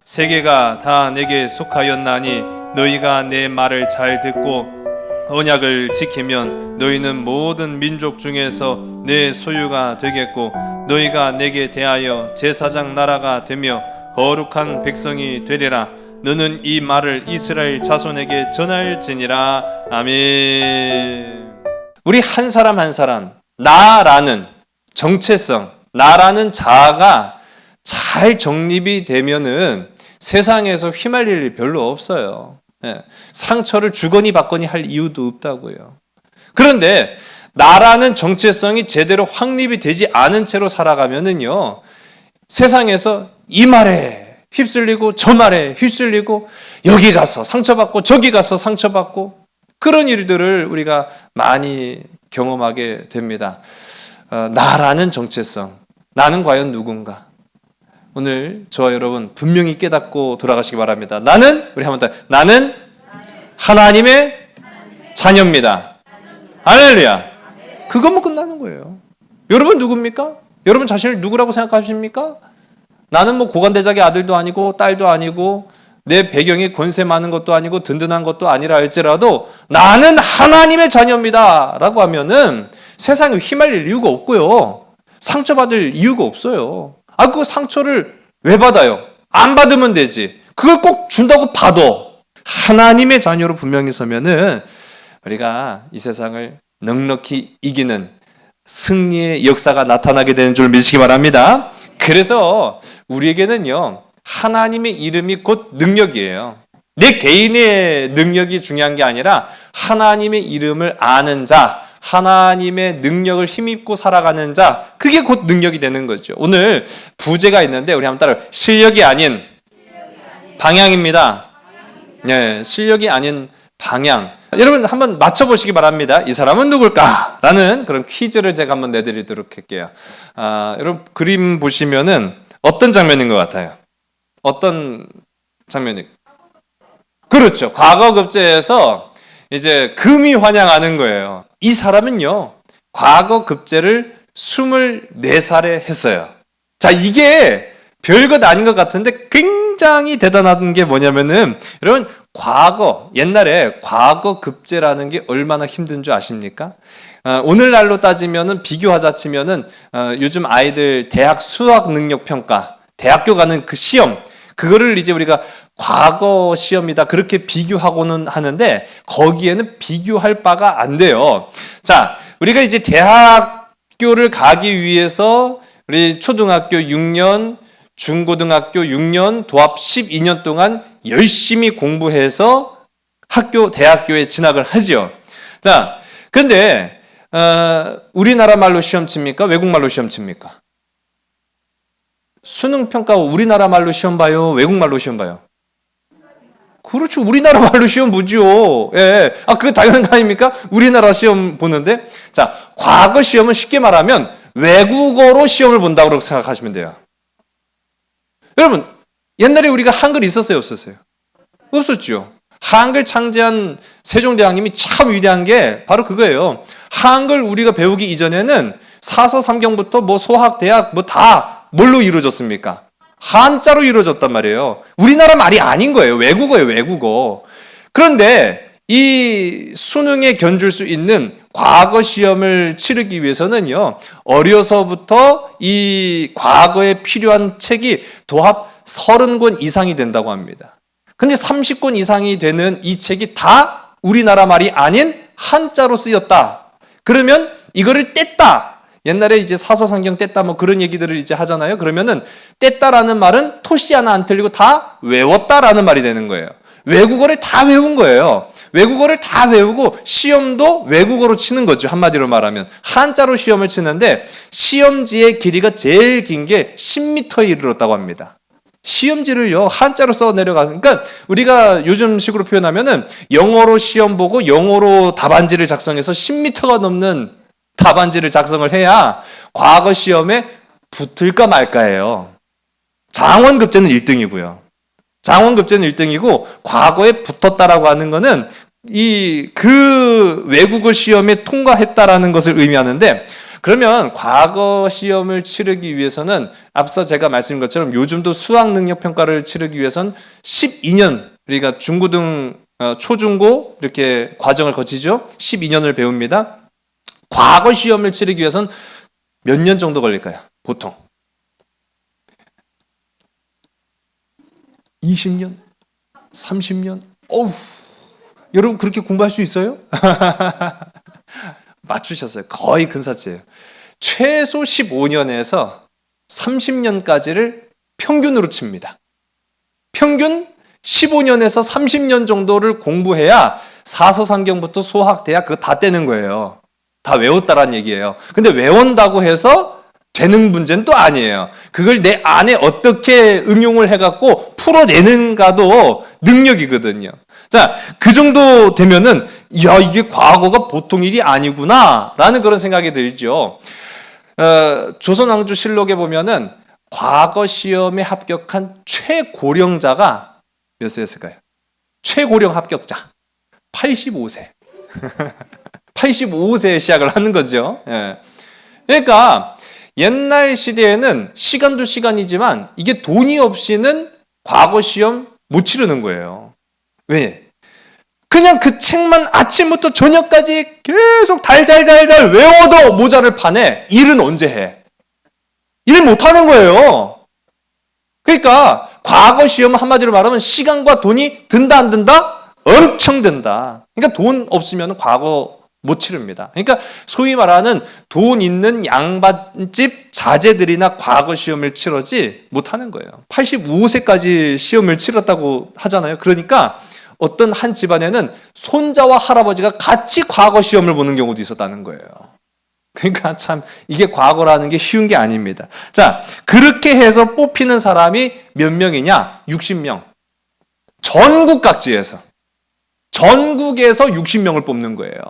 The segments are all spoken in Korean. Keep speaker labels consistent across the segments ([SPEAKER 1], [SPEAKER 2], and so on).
[SPEAKER 1] 세계가 다 내게 속하였나니 너희가 내 말을 잘 듣고 언약을 지키면 너희는 모든 민족 중에서 내 소유가 되겠고 너희가 내게 대하여 제사장 나라가 되며 거룩한 백성이 되리라. 너는 이 말을 이스라엘 자손에게 전할지니라. 아멘. 우리 한 사람 한 사람 나라는 정체성, 나라는 자아가 잘 정립이 되면은 세상에서 휘말릴 일이 별로 없어요. 상처를 주거니 받거니 할 이유도 없다고요. 그런데 나라는 정체성이 제대로 확립이 되지 않은 채로 살아가면은요, 세상에서 이 말에 휩쓸리고 저 말에 휩쓸리고 여기 가서 상처받고 저기 가서 상처받고 그런 일들을 우리가 많이 경험하게 됩니다. 나라는 정체성, 나는 과연 누군가? 오늘 저와 여러분 분명히 깨닫고 돌아가시기 바랍니다. 우리 한번 더, 나는 하나님의 자녀입니다. 할렐루야. 그것만 끝나는 거예요. 여러분 누굽니까? 여러분 자신을 누구라고 생각하십니까? 나는 뭐 고관대작의 아들도 아니고 딸도 아니고 내 배경이 권세 많은 것도 아니고 든든한 것도 아니라 할지라도 나는 하나님의 자녀입니다 라고 하면은 세상에 휘말릴 이유가 없고요, 상처받을 이유가 없어요. 그 상처를 왜 받아요? 안 받으면 되지. 그걸 꼭 준다고 받아. 하나님의 자녀로 분명히 서면은 우리가 이 세상을 넉넉히 이기는 승리의 역사가 나타나게 되는 줄 믿으시기 바랍니다. 그래서 우리에게는요, 하나님의 이름이 곧 능력이에요. 내 개인의 능력이 중요한 게 아니라 하나님의 이름을 아는 자, 하나님의 능력을 힘입고 살아가는 자, 그게 곧 능력이 되는 거죠. 오늘 부제가 있는데 우리 한번 따라, 실력이 아닌 방향입니다. 네, 실력이 아닌 방향. 여러분 한번 맞춰보시기 바랍니다. 이 사람은 누굴까? 라는 그런 퀴즈를 제가 한번 내드리도록 할게요. 여러분 그림 보시면은 어떤 장면인 것 같아요? 어떤 장면이? 그렇죠. 과거 급제에서 이제 금이 환영하는 거예요. 이 사람은요, 과거 급제를 24살에 했어요. 자, 이게 별것 아닌 것 같은데 굉장히 대단한 게 뭐냐면은, 여러분, 옛날에 과거 급제라는 게 얼마나 힘든 줄 아십니까? 오늘날로 따지면은, 비교하자 치면은, 요즘 아이들 대학 수학 능력 평가, 대학교 가는 그 시험, 그거를 이제 우리가 과거 시험이다 그렇게 비교하고는 하는데 거기에는 비교할 바가 안 돼요. 자, 우리가 이제 대학교를 가기 위해서 우리 초등학교 6년, 중고등학교 6년, 도합 12년 동안 열심히 공부해서 대학교에 진학을 하죠. 자, 근데 우리나라 말로 시험 칩니까? 외국 말로 시험 칩니까? 수능 평가 우리나라 말로 시험 봐요? 외국 말로 시험 봐요? 그렇죠. 우리나라 말로 시험 보죠. 예. 그거 당연한 거 아닙니까? 우리나라 시험 보는데. 자, 과거 시험은 쉽게 말하면 외국어로 시험을 본다고 생각하시면 돼요. 여러분, 옛날에 우리가 한글이 있었어요? 없었어요? 없었죠. 한글 창제한 세종대왕님이 참 위대한 게 바로 그거예요. 한글 우리가 배우기 이전에는 사서 삼경부터 뭐 소학, 대학 뭐 다 뭘로 이루어졌습니까? 한자로 이루어졌단 말이에요. 우리나라 말이 아닌 거예요. 외국어예요, 외국어. 그런데 이 수능에 견줄 수 있는 과거 시험을 치르기 위해서는요, 어려서부터 이 과거에 필요한 책이 도합 30권 이상이 된다고 합니다. 근데 30권 이상이 되는 이 책이 다 우리나라 말이 아닌 한자로 쓰였다. 그러면 이거를 뗐다. 옛날에 이제 사서성경 뗐다 뭐 그런 얘기들을 이제 하잖아요. 그러면은 뗐다라는 말은 토시 하나 안 틀리고 다 외웠다라는 말이 되는 거예요. 외국어를 다 외운 거예요. 외국어를 다 외우고 시험도 외국어로 치는 거죠. 한마디로 말하면 한자로 시험을 치는데 시험지의 길이가 제일 긴 게 10m에 이르렀다고 합니다. 시험지를요 한자로 써 내려가서, 그러니까 우리가 요즘 식으로 표현하면은 영어로 시험 보고 영어로 답안지를 작성해서 10m가 넘는 답안지를 작성을 해야 과거 시험에 붙을까 말까예요. 장원급제는 1등이고요. 장원급제는 1등이고 과거에 붙었다라고 하는 거는 그 외국어 시험에 통과했다라는 것을 의미하는데, 그러면 과거 시험을 치르기 위해서는 앞서 제가 말씀드린 것처럼 요즘도 수학 능력 평가를 치르기 위해서는 12년, 우리가 중고등, 초중고 이렇게 과정을 거치죠. 12년을 배웁니다. 과거 시험을 치르기 위해서는 몇 년 정도 걸릴까요? 보통 20년? 30년? 어우, 여러분 그렇게 공부할 수 있어요? 맞추셨어요. 거의 근사치예요. 최소 15년에서 30년까지를 평균으로 칩니다. 평균 15년에서 30년 정도를 공부해야 사서상경부터 수학, 대학 그거 다 떼는 거예요. 다 외웠다라는 얘기예요. 근데 외운다고 해서 되는 문제는 또 아니에요. 그걸 내 안에 어떻게 응용을 해갖고 풀어내는가도 능력이거든요. 자, 그 정도 되면은, 야, 이게 과거가 보통 일이 아니구나, 라는 그런 생각이 들죠. 조선왕조실록에 보면은, 과거 시험에 합격한 최고령자가 몇 세였을까요? 최고령 합격자. 85세. 85세에 시작을 하는 거죠. 예. 그러니까, 옛날 시대에는 시간도 시간이지만, 이게 돈이 없이는 과거 시험 못 치르는 거예요. 왜? 그냥 그 책만 아침부터 저녁까지 계속 달달달달 외워도 모자를 파네. 일은 언제 해? 일 못하는 거예요. 그러니까 과거 시험 한마디로 말하면 시간과 돈이 든다 안 든다? 엄청 든다. 그러니까 돈 없으면 과거 못 치릅니다. 그러니까 소위 말하는 돈 있는 양반집 자제들이나 과거 시험을 치러지 못하는 거예요. 85세까지 시험을 치렀다고 하잖아요. 그러니까 어떤 한 집안에는 손자와 할아버지가 같이 과거 시험을 보는 경우도 있었다는 거예요. 그러니까 참 이게 과거라는 게 쉬운 게 아닙니다. 자, 그렇게 해서 뽑히는 사람이 몇 명이냐? 60명. 전국 각지에서. 전국에서 60명을 뽑는 거예요.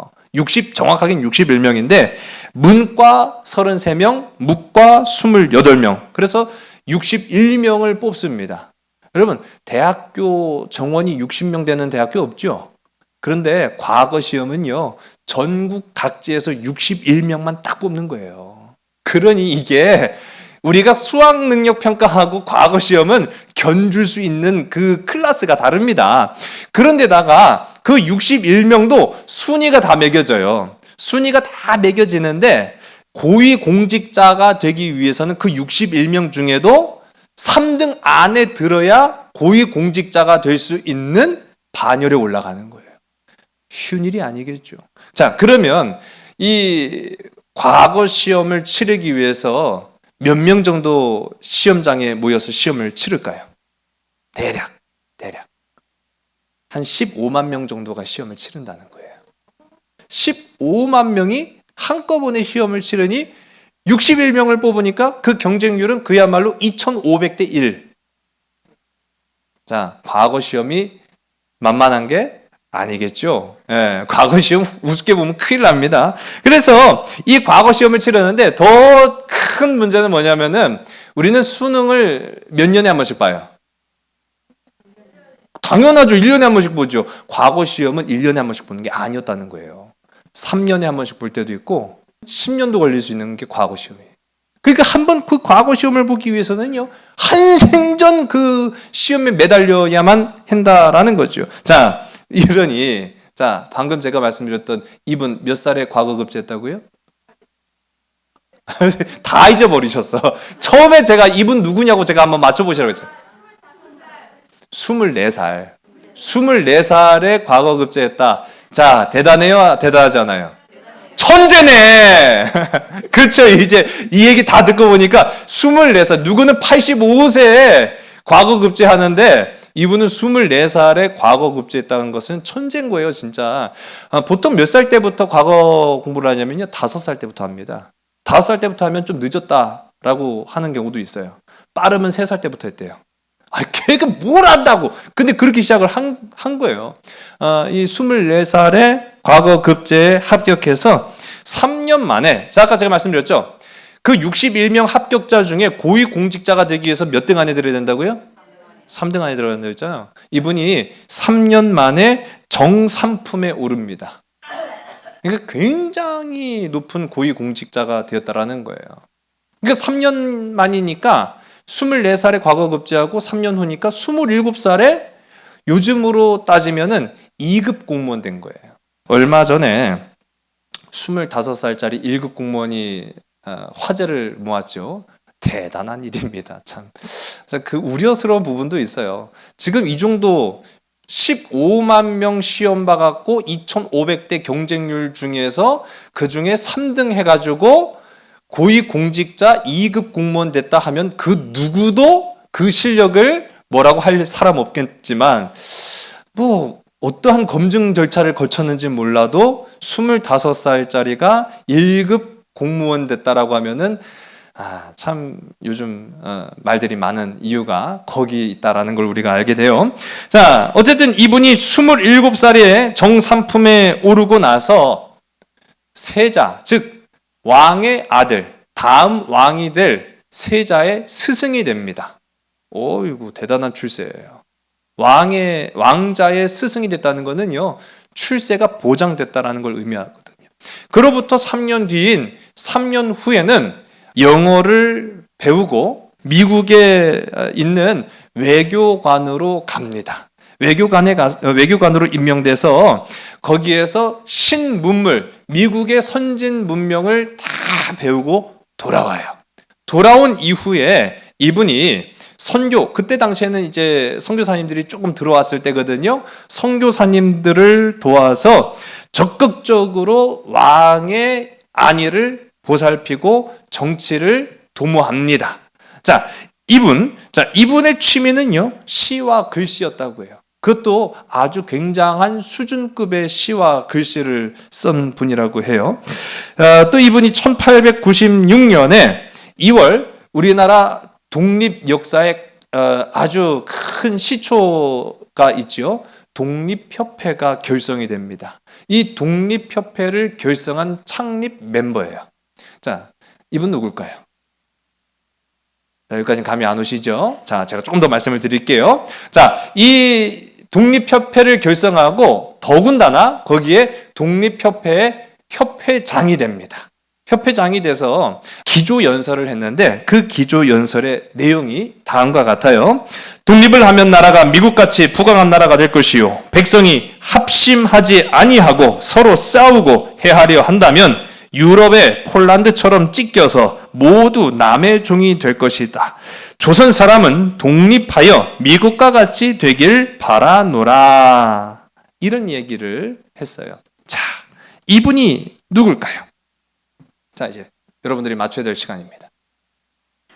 [SPEAKER 1] 정확하게는 61명인데 문과 33명, 무과 28명. 그래서 61명을 뽑습니다. 여러분, 대학교 정원이 60명 되는 대학교 없죠? 그런데 과거 시험은요, 전국 각지에서 61명만 딱 뽑는 거예요. 그러니 이게 우리가 수학 능력 평가하고 과거 시험은 견줄 수 있는 그 클래스가 다릅니다. 그런데다가 그 61명도 순위가 다 매겨져요. 순위가 다 매겨지는데 고위 공직자가 되기 위해서는 그 61명 중에도 3등 안에 들어야 고위 공직자가 될 수 있는 반열에 올라가는 거예요. 쉬운 일이 아니겠죠. 자, 그러면 이 과거 시험을 치르기 위해서 몇 명 정도 시험장에 모여서 시험을 치를까요? 대략 한 15만 명 정도가 시험을 치른다는 거예요. 15만 명이 한꺼번에 시험을 치르니 61명을 뽑으니까 그 경쟁률은 그야말로 2,500대 1. 자, 과거 시험이 만만한 게 아니겠죠. 예, 과거 시험 우습게 보면 큰일 납니다. 그래서 이 과거 시험을 치르는데 더 큰 문제는 뭐냐면은 우리는 수능을 몇 년에 한 번씩 봐요. 당연하죠. 1년에 한 번씩 보죠. 과거 시험은 1년에 한 번씩 보는 게 아니었다는 거예요. 3년에 한 번씩 볼 때도 있고 10년도 걸릴 수 있는 게 과거 시험이에요. 그러니까 한 번 그 과거 시험을 보기 위해서는요, 한 생전 그 시험에 매달려야만 한다라는 거죠. 자, 이러니, 자, 방금 제가 말씀드렸던 이분 몇 살에 과거 급제했다고요? 다 잊어버리셨어. 처음에 제가 이분 누구냐고 제가 한번 맞춰보시라고 했죠. 24살. 24살에 과거 급제했다. 자, 대단해요? 대단하잖아요. 천재네! 그렇죠. 이제 이 얘기 다 듣고 보니까 24살. 누구는 85세에 과거 급제하는데 이분은 24살에 과거 급제했다는 것은 천재인 거예요, 진짜. 보통 몇 살 때부터 과거 공부를 하냐면요, 5살 때부터 합니다. 5살 때부터 하면 좀 늦었다라고 하는 경우도 있어요. 빠르면 3살 때부터 했대요. 걔가 뭘 안다고. 근데 그렇게 시작을 한 거예요. 이 24살에 과거 급제에 합격해서 3년 만에, 자, 아까 제가 말씀드렸죠? 그 61명 합격자 중에 고위 공직자가 되기 위해서 몇 등 안에 들어야 된다고요? 3등 안에 들어야 된다고 했잖아요. 이분이 3년 만에 정삼품에 오릅니다. 그러니까 굉장히 높은 고위공직자가 되었다라는 거예요. 그러니까 3년 만이니까 24살에 과거급제하고 3년 후니까 27살에 요즘으로 따지면은 2급 공무원 된 거예요. 얼마 전에 25살짜리 1급 공무원이 화제를 모았죠. 대단한 일입니다. 참. 그 우려스러운 부분도 있어요. 지금 이 정도 15만 명 시험 봐갖고 2,500대 경쟁률 중에서 그 중에 3등 해가지고 고위공직자 2급 공무원 됐다 하면 그 누구도 그 실력을 뭐라고 할 사람 없겠지만 뭐 어떠한 검증 절차를 거쳤는지 몰라도 25살짜리가 1급 공무원 됐다라고 하면은 참 요즘 말들이 많은 이유가 거기에 있다라는 걸 우리가 알게 돼요. 자, 어쨌든 이분이 27살에 정삼품에 오르고 나서 세자, 즉 왕의 아들, 다음 왕이 될 세자의 스승이 됩니다. 어이구, 대단한 출세예요. 왕자의 스승이 됐다는 것은요, 출세가 보장됐다라는 걸 의미하거든요. 그로부터 3년 뒤인 3년 후에는 영어를 배우고 미국에 있는 외교관으로 갑니다. 외교관으로 임명돼서 거기에서 신문물, 미국의 선진 문명을 다 배우고 돌아와요. 돌아온 이후에 이분이 선교, 그때 당시에는 이제 선교사님들이 조금 들어왔을 때거든요. 선교사님들을 도와서 적극적으로 왕의 안위를 보살피고 정치를 도모합니다. 이분의 취미는요, 시와 글씨였다고 해요. 그것도 아주 굉장한 수준급의 시와 글씨를 쓴 분이라고 해요. 또 이분이 1896년에 2월 우리나라 독립 역사에 아주 큰 시초가 있죠. 독립협회가 결성이 됩니다. 이 독립협회를 결성한 창립 멤버예요. 자, 이분 누굴까요? 자, 여기까지는 감이 안 오시죠? 자, 제가 조금 더 말씀을 드릴게요. 자, 이 독립협회를 결성하고 더군다나 거기에 독립협회의 협회장이 됩니다. 협회장이 돼서 기조연설을 했는데 그 기조연설의 내용이 다음과 같아요. 독립을 하면 나라가 미국같이 부강한 나라가 될 것이요. 백성이 합심하지 아니하고 서로 싸우고 해하려 한다면 유럽의 폴란드처럼 찢겨서 모두 남의 종이 될 것이다. 조선 사람은 독립하여 미국과 같이 되길 바라노라. 이런 얘기를 했어요. 자, 이분이 누굴까요? 자, 이제 여러분들이 맞춰야 될 시간입니다.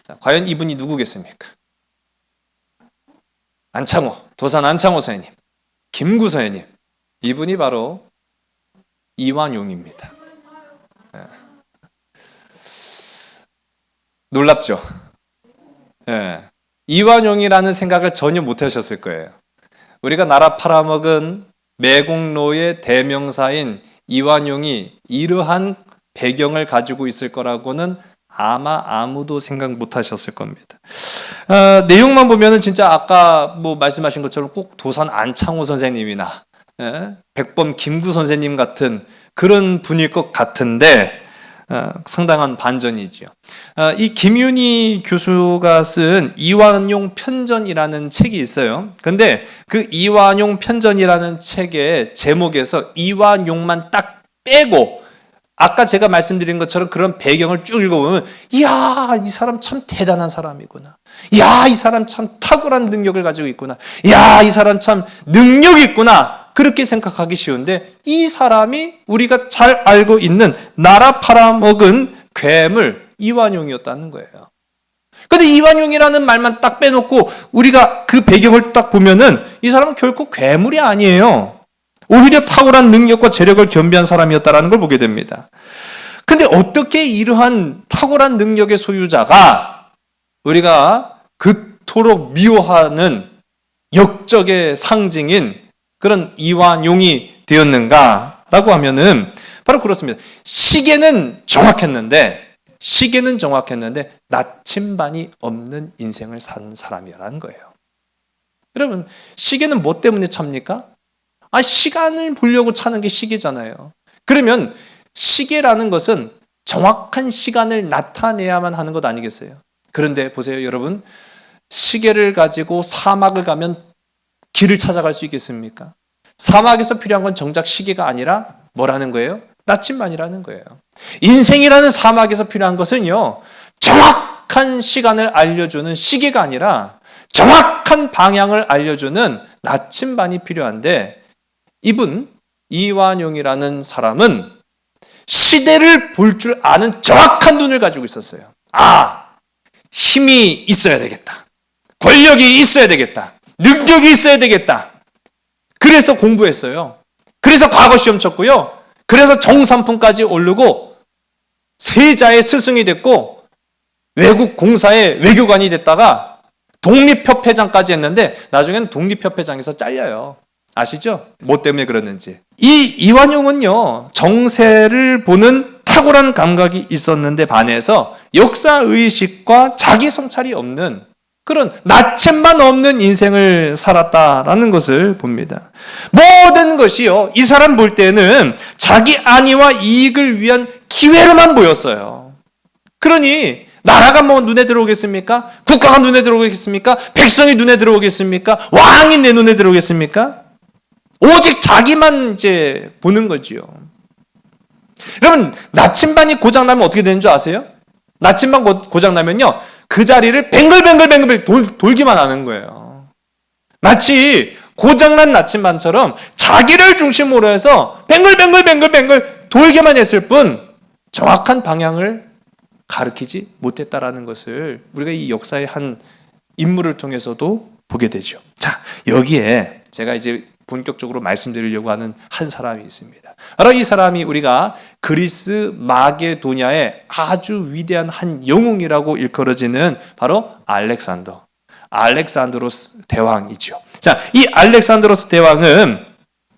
[SPEAKER 1] 자, 과연 이분이 누구겠습니까? 안창호, 도산 안창호 선생님, 김구 선생님. 이분이 바로 이완용입니다. 네. 놀랍죠? 네. 이완용이라는 생각을 전혀 못 하셨을 거예요. 우리가 나라 팔아먹은 매국노의 대명사인 이완용이 이러한 배경을 가지고 있을 거라고는 아마 아무도 생각 못 하셨을 겁니다. 내용만 보면은 진짜 아까 뭐 말씀하신 것처럼 꼭 도산 안창호 선생님이나 백범 김구 선생님 같은 그런 분일 것 같은데 상당한 반전이지요. 이 김윤희 교수가 쓴 이완용 편전이라는 책이 있어요. 근데 그 이완용 편전이라는 책의 제목에서 이완용만 딱 빼고 아까 제가 말씀드린 것처럼 그런 배경을 쭉 읽어보면 이야, 이 사람 참 대단한 사람이구나. 이야, 이 사람 참 탁월한 능력을 가지고 있구나. 이야, 이 사람 참 능력이 있구나. 그렇게 생각하기 쉬운데 이 사람이 우리가 잘 알고 있는 나라 팔아먹은 괴물 이완용이었다는 거예요. 근데 이완용이라는 말만 딱 빼놓고 우리가 그 배경을 딱 보면은 이 사람은 결코 괴물이 아니에요. 오히려 탁월한 능력과 재력을 겸비한 사람이었다는 걸 보게 됩니다. 근데 어떻게 이러한 탁월한 능력의 소유자가 우리가 그토록 미워하는 역적의 상징인 그런 이완용이 되었는가라고 하면은 바로 그렇습니다. 시계는 정확했는데 나침반이 없는 인생을 산 사람이라는 거예요. 여러분, 시계는 뭐 때문에 찹니까? 시간을 보려고 차는 게 시계잖아요.
[SPEAKER 2] 그러면 시계라는 것은 정확한 시간을 나타내야만 하는 것 아니겠어요? 그런데 보세요, 여러분. 시계를 가지고 사막을 가면 길을 찾아갈 수 있겠습니까? 사막에서 필요한 건 정작 시계가 아니라 뭐라는 거예요? 나침반이라는 거예요. 인생이라는 사막에서 필요한 것은요, 정확한 시간을 알려주는 시계가 아니라 정확한 방향을 알려주는 나침반이 필요한데, 이완용이라는 사람은 시대를 볼 줄 아는 정확한 눈을 가지고 있었어요. 힘이 있어야 되겠다. 권력이 있어야 되겠다. 능력이 있어야 되겠다. 그래서 공부했어요. 그래서 과거 시험 쳤고요. 그래서 정삼품까지 오르고 세자의 스승이 됐고 외국 공사의 외교관이 됐다가 독립협회장까지 했는데 나중에는 독립협회장에서 잘려요. 아시죠? 뭐 때문에 그랬는지. 이완용은요, 정세를 보는 탁월한 감각이 있었는데 반해서 역사의식과 자기 성찰이 없는 그런 나침반 없는 인생을 살았다라는 것을 봅니다. 모든 것이요, 이 사람 볼 때는 자기 안위와 이익을 위한 기회로만 보였어요. 그러니 나라가 뭐 눈에 들어오겠습니까? 국가가 눈에 들어오겠습니까? 백성이 눈에 들어오겠습니까? 왕이 내 눈에 들어오겠습니까? 오직 자기만 이제 보는 거지요. 여러분, 나침반이 고장나면 어떻게 되는 줄 아세요? 나침반 고장나면요, 그 자리를 뱅글뱅글 돌기만 하는 거예요. 마치 고장난 나침반처럼 자기를 중심으로 해서 뱅글뱅글 돌기만 했을 뿐 정확한 방향을 가르치지 못했다라는 것을 우리가 이 역사의 한 인물을 통해서도 보게 되죠. 자, 여기에 제가 이제 본격적으로 말씀드리려고 하는 한 사람이 있습니다. 바로 이 사람이 우리가 그리스 마게도냐의 아주 위대한 한 영웅이라고 일컬어지는 바로 알렉산드로스 대왕이죠. 자, 이 알렉산드로스 대왕은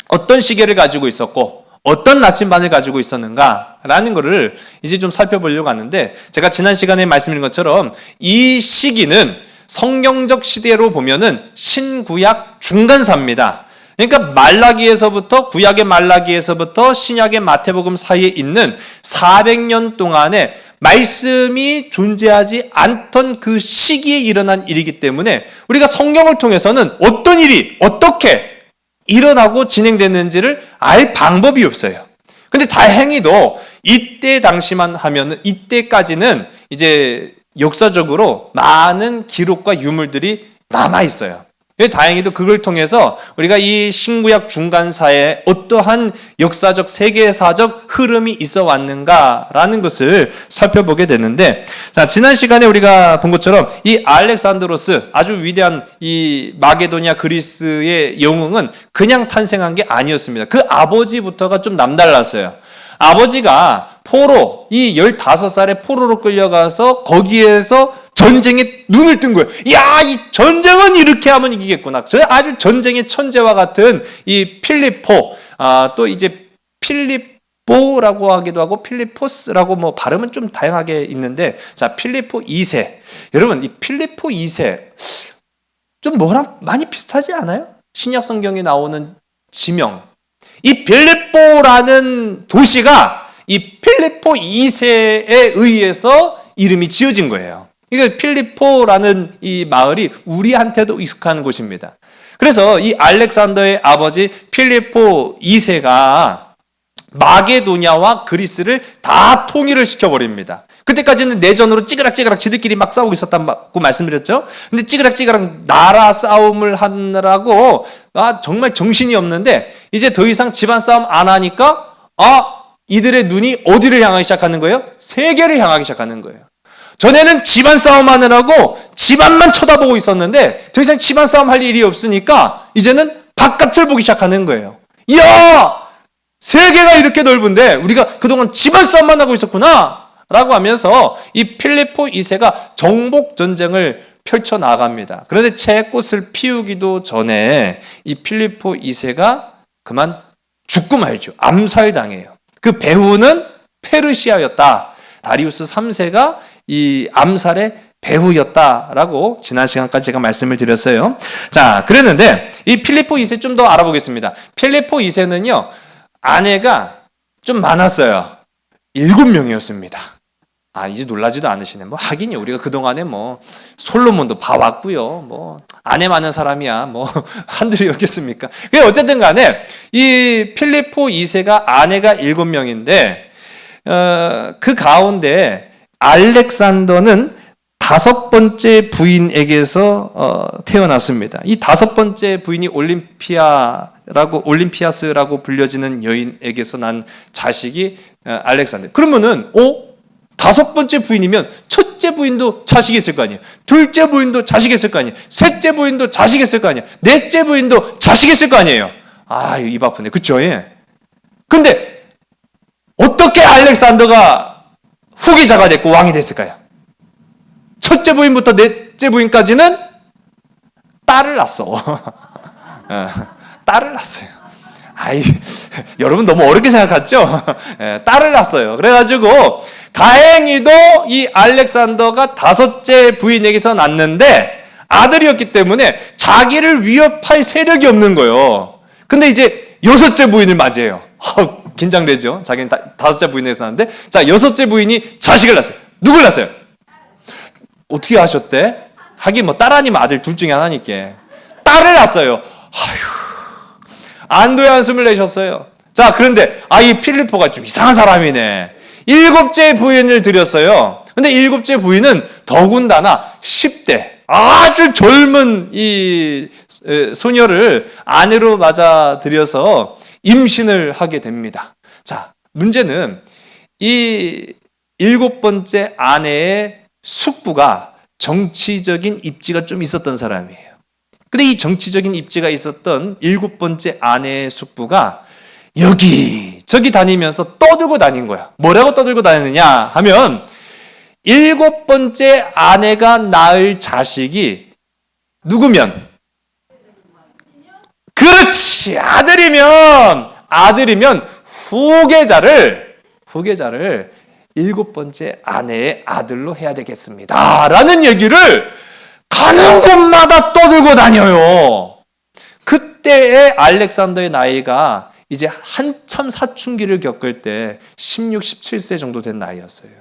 [SPEAKER 2] 어떤 시계를 가지고 있었고 어떤 나침반을 가지고 있었는가라는 것을 이제 좀 살펴보려고 하는데, 제가 지난 시간에 말씀드린 것처럼 이 시기는 성경적 시대로 보면은 신구약 중간사입니다. 그러니까 말라기에서부터, 구약의 말라기에서부터 신약의 마태복음 사이에 있는 400년 동안에 말씀이 존재하지 않던 그 시기에 일어난 일이기 때문에 우리가 성경을 통해서는 어떤 일이 어떻게 일어나고 진행됐는지를 알 방법이 없어요. 근데 다행히도 이때 당시만 하면은, 이때까지는 이제 역사적으로 많은 기록과 유물들이 남아 있어요. 다행히도 그걸 통해서 우리가 이 신구약 중간사에 어떠한 역사적 세계사적 흐름이 있어 왔는가라는 것을 살펴보게 되는데, 자, 지난 시간에 우리가 본 것처럼 이 알렉산드로스, 아주 위대한 이 마게도냐 그리스의 영웅은 그냥 탄생한 게 아니었습니다. 그 아버지부터가 좀 남달랐어요. 아버지가 포로, 이 15살의 포로로 끌려가서 거기에서 전쟁에 눈을 뜬 거예요. 야, 이 전쟁은 이렇게 하면 이기겠구나. 저 아주 전쟁의 천재와 같은 이 필리포, 또 이제 필리포라고 하기도 하고 필리포스라고 뭐 발음은 좀 다양하게 있는데, 자, 필리포 2세. 여러분, 이 필리포 2세 좀 뭐랑 많이 비슷하지 않아요? 신약 성경에 나오는 지명. 이 필리포라는 도시가 이 필리포 2세에 의해서 이름이 지어진 거예요. 이거 필리포라는 이 마을이 우리한테도 익숙한 곳입니다. 그래서 이 알렉산더의 아버지 필리포 2세가 마게도냐와 그리스를 다 통일을 시켜버립니다. 그때까지는 내전으로 찌그락찌그락 지들끼리 막 싸우고 있었다고 말씀드렸죠. 근데 찌그락찌그락 나라 싸움을 하느라고 정말 정신이 없는데, 이제 더 이상 집안 싸움 안 하니까 이들의 눈이 어디를 향하기 시작하는 거예요? 세계를 향하기 시작하는 거예요. 전에는 집안 싸움 하느라고 집안만 쳐다보고 있었는데 더 이상 집안 싸움 할 일이 없으니까 이제는 바깥을 보기 시작하는 거예요. 이야! 세계가 이렇게 넓은데 우리가 그동안 집안 싸움만 하고 있었구나! 라고 하면서 이 필리포 2세가 정복 전쟁을 펼쳐나갑니다. 그런데 채 꽃을 피우기도 전에 이 필리포 2세가 그만 죽고 말죠. 암살당해요. 그 배후는 페르시아였다. 다리우스 3세가 이 암살의 배후였다라고 지난 시간까지 제가 말씀을 드렸어요. 자, 그랬는데 이 필리포 2세 좀 더 알아보겠습니다. 필리포 2세는요, 아내가 좀 많았어요. 7명이었습니다. 아, 이제 놀라지도 않으시네. 뭐 하긴요. 우리가 그동안에 뭐 솔로몬도 봐왔고요. 뭐 아내 많은 사람이야. 뭐 한둘이었겠습니까? 어쨌든 간에 이 필리포 2세가 아내가 7명인데 그 가운데 알렉산더는 5번째 부인에게서 태어났습니다. 이 5번째 부인이 올림피아스라고 불려지는 여인에게서 난 자식이 알렉산더. 그러면은 5번째 부인이면 첫째 부인도 자식이 있을 거 아니에요. 둘째 부인도 자식이 있을 거 아니에요. 셋째 부인도 자식이 있을 거 아니에요. 넷째 부인도 자식이 있을 거 아니에요. 아, 입 아프네. 그쵸? 예. 근데 어떻게 알렉산더가 후계자가 됐고 왕이 됐을까요? 첫째 부인부터 넷째 부인까지는 딸을 낳았어. 딸을 낳았어요. 아이, 여러분 너무 어렵게 생각하죠? 딸을 낳았어요. 그래가지고 다행히도 이 알렉산더가 5째 부인에게서 낳는데 아들이었기 때문에 자기를 위협할 세력이 없는 거예요. 근데 이제 6째 부인을 맞이해요. 긴장되죠? 자기는 5째 부인에게서 낳는데, 자, 6째 부인이 자식을 낳았어요. 누굴 낳았어요? 어떻게 하셨대? 하긴 뭐 딸 아니면 아들 둘 중에 하나니까 딸을 낳았어요. 안도의 한숨을 내셨어요. 자, 그런데 이 필리포가 좀 이상한 사람이네. 7째 부인을 들였어요. 근데 7째 부인은 더군다나 10대 아주 젊은 이 소녀를 아내로 맞아들여서 임신을 하게 됩니다. 자, 문제는 이 7번째 아내의 숙부가 정치적인 입지가 좀 있었던 사람이에요. 근데 이 정치적인 입지가 있었던 7번째 아내의 숙부가 여기저기 다니면서 떠들고 다닌 거야. 뭐라고 떠들고 다녔느냐 하면 7번째 아내가 낳을 자식이 누구면? 그렇지! 아들이면 후계자를 7번째 아내의 아들로 해야 되겠습니다. 라는 얘기를 가는 곳마다 떠들고 다녀요. 그때의 알렉산더의 나이가 이제 한참 사춘기를 겪을 때 16, 17세 정도 된 나이였어요.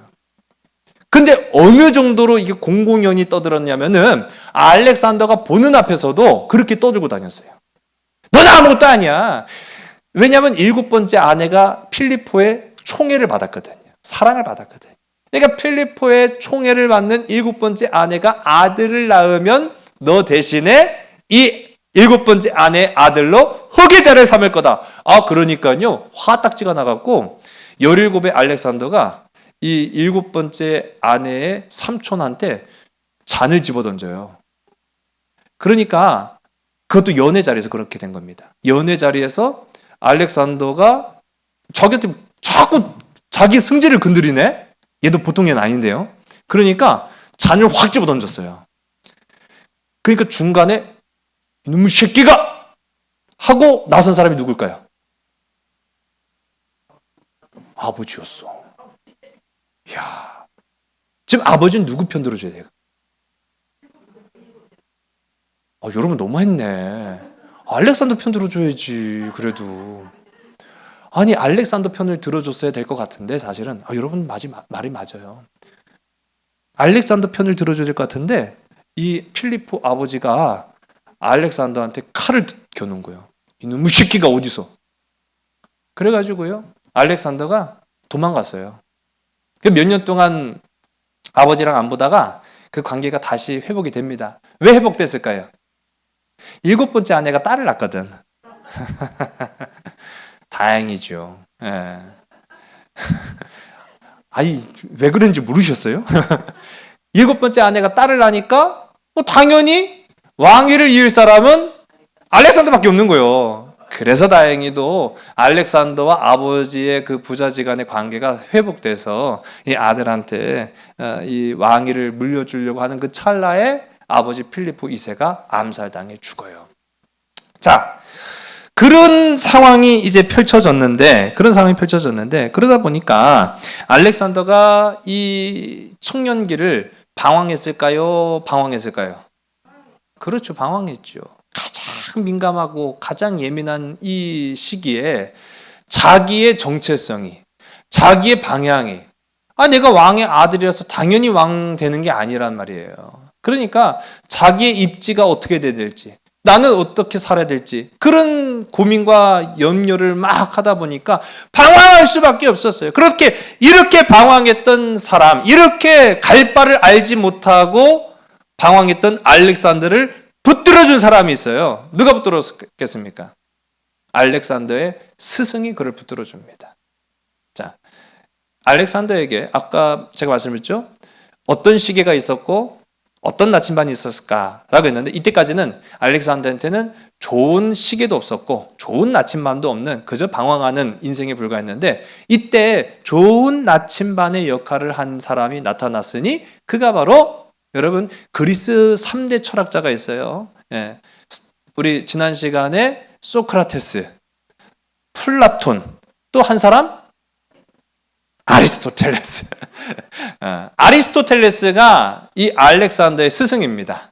[SPEAKER 2] 근데 어느 정도로 이게 공공연히 떠들었냐면은 알렉산더가 보는 앞에서도 그렇게 떠들고 다녔어요. 너는 아무것도 아니야. 왜냐하면 7번째 아내가 필리포의 총애를 받았거든요. 사랑을 받았거든요. 그러니까 필리포의 총애를 받는 7번째 아내가 아들을 낳으면 너 대신에 이 7번째 아내의 아들로 후계자를 삼을 거다. 그러니까요. 화딱지가 나갖고 17의 알렉산더가 이 7번째 아내의 삼촌한테 잔을 집어던져요. 그러니까 그것도 연애 자리에서 그렇게 된 겁니다. 연애 자리에서 알렉산더가 자기한테 자꾸 자기 승질을 건드리네? 얘도 보통 애는 아닌데요. 그러니까 잔을 확 집어 던졌어요. 그러니까 중간에 이놈의 새끼가! 하고 나선 사람이 누굴까요? 아버지였어. 이야, 지금 아버지는 누구 편 들어줘야 돼요? 여러분 너무했네. 알렉산더 편 들어줘야지. 그래도 아니 알렉산더 편을 들어줬어야 될 것 같은데 사실은 여러분 말이 맞아요. 알렉산더 편을 들어줘야 될 것 같은데 이 필리포 아버지가 알렉산더한테 칼을 겨눈 거예요. 이놈의 새끼가 어디서? 그래가지고요 알렉산더가 도망갔어요. 몇 년 동안 아버지랑 안 보다가 그 관계가 다시 회복이 됩니다. 왜 회복됐을까요? 7번째 아내가 딸을 낳거든. 다행이죠. 예. 왜 그런지 모르셨어요? 7번째 아내가 딸을 낳으니까 당연히 왕위를 이을 사람은 알렉산더밖에 없는 거예요. 그래서 다행히도 알렉산더와 아버지의 그 부자지간의 관계가 회복돼서 이 아들한테 이 왕위를 물려주려고 하는 그 찰나에 아버지 필리포 2세가 암살당해 죽어요. 자, 그런 상황이 이제 펼쳐졌는데 그러다 보니까 알렉산더가 이 청년기를 방황했을까요? 그렇죠. 방황했죠. 가장 민감하고 가장 예민한 이 시기에 자기의 정체성이, 자기의 방향이, 내가 왕의 아들이라서 당연히 왕 되는 게 아니란 말이에요. 그러니까 자기의 입지가 어떻게 돼야 될지, 나는 어떻게 살아야 될지, 그런 고민과 염려를 막 하다 보니까 방황할 수밖에 없었어요. 이렇게 방황했던 사람, 이렇게 갈 바를 알지 못하고 방황했던 알렉산더를 붙들어준 사람이 있어요. 누가 붙들었겠습니까? 알렉산더의 스승이 그를 붙들어줍니다. 자, 알렉산더에게 아까 제가 말씀드렸죠? 어떤 시계가 있었고 어떤 나침반이 있었을까라고 했는데, 이때까지는 알렉산더한테는 좋은 시계도 없었고 좋은 나침반도 없는 그저 방황하는 인생에 불과했는데, 이때 좋은 나침반의 역할을 한 사람이 나타났으니 그가 바로, 여러분, 그리스 3대 철학자가 있어요. 예. 우리 지난 시간에 소크라테스, 플라톤, 또 한 사람? 아리스토텔레스. 아리스토텔레스가 이 알렉산더의 스승입니다.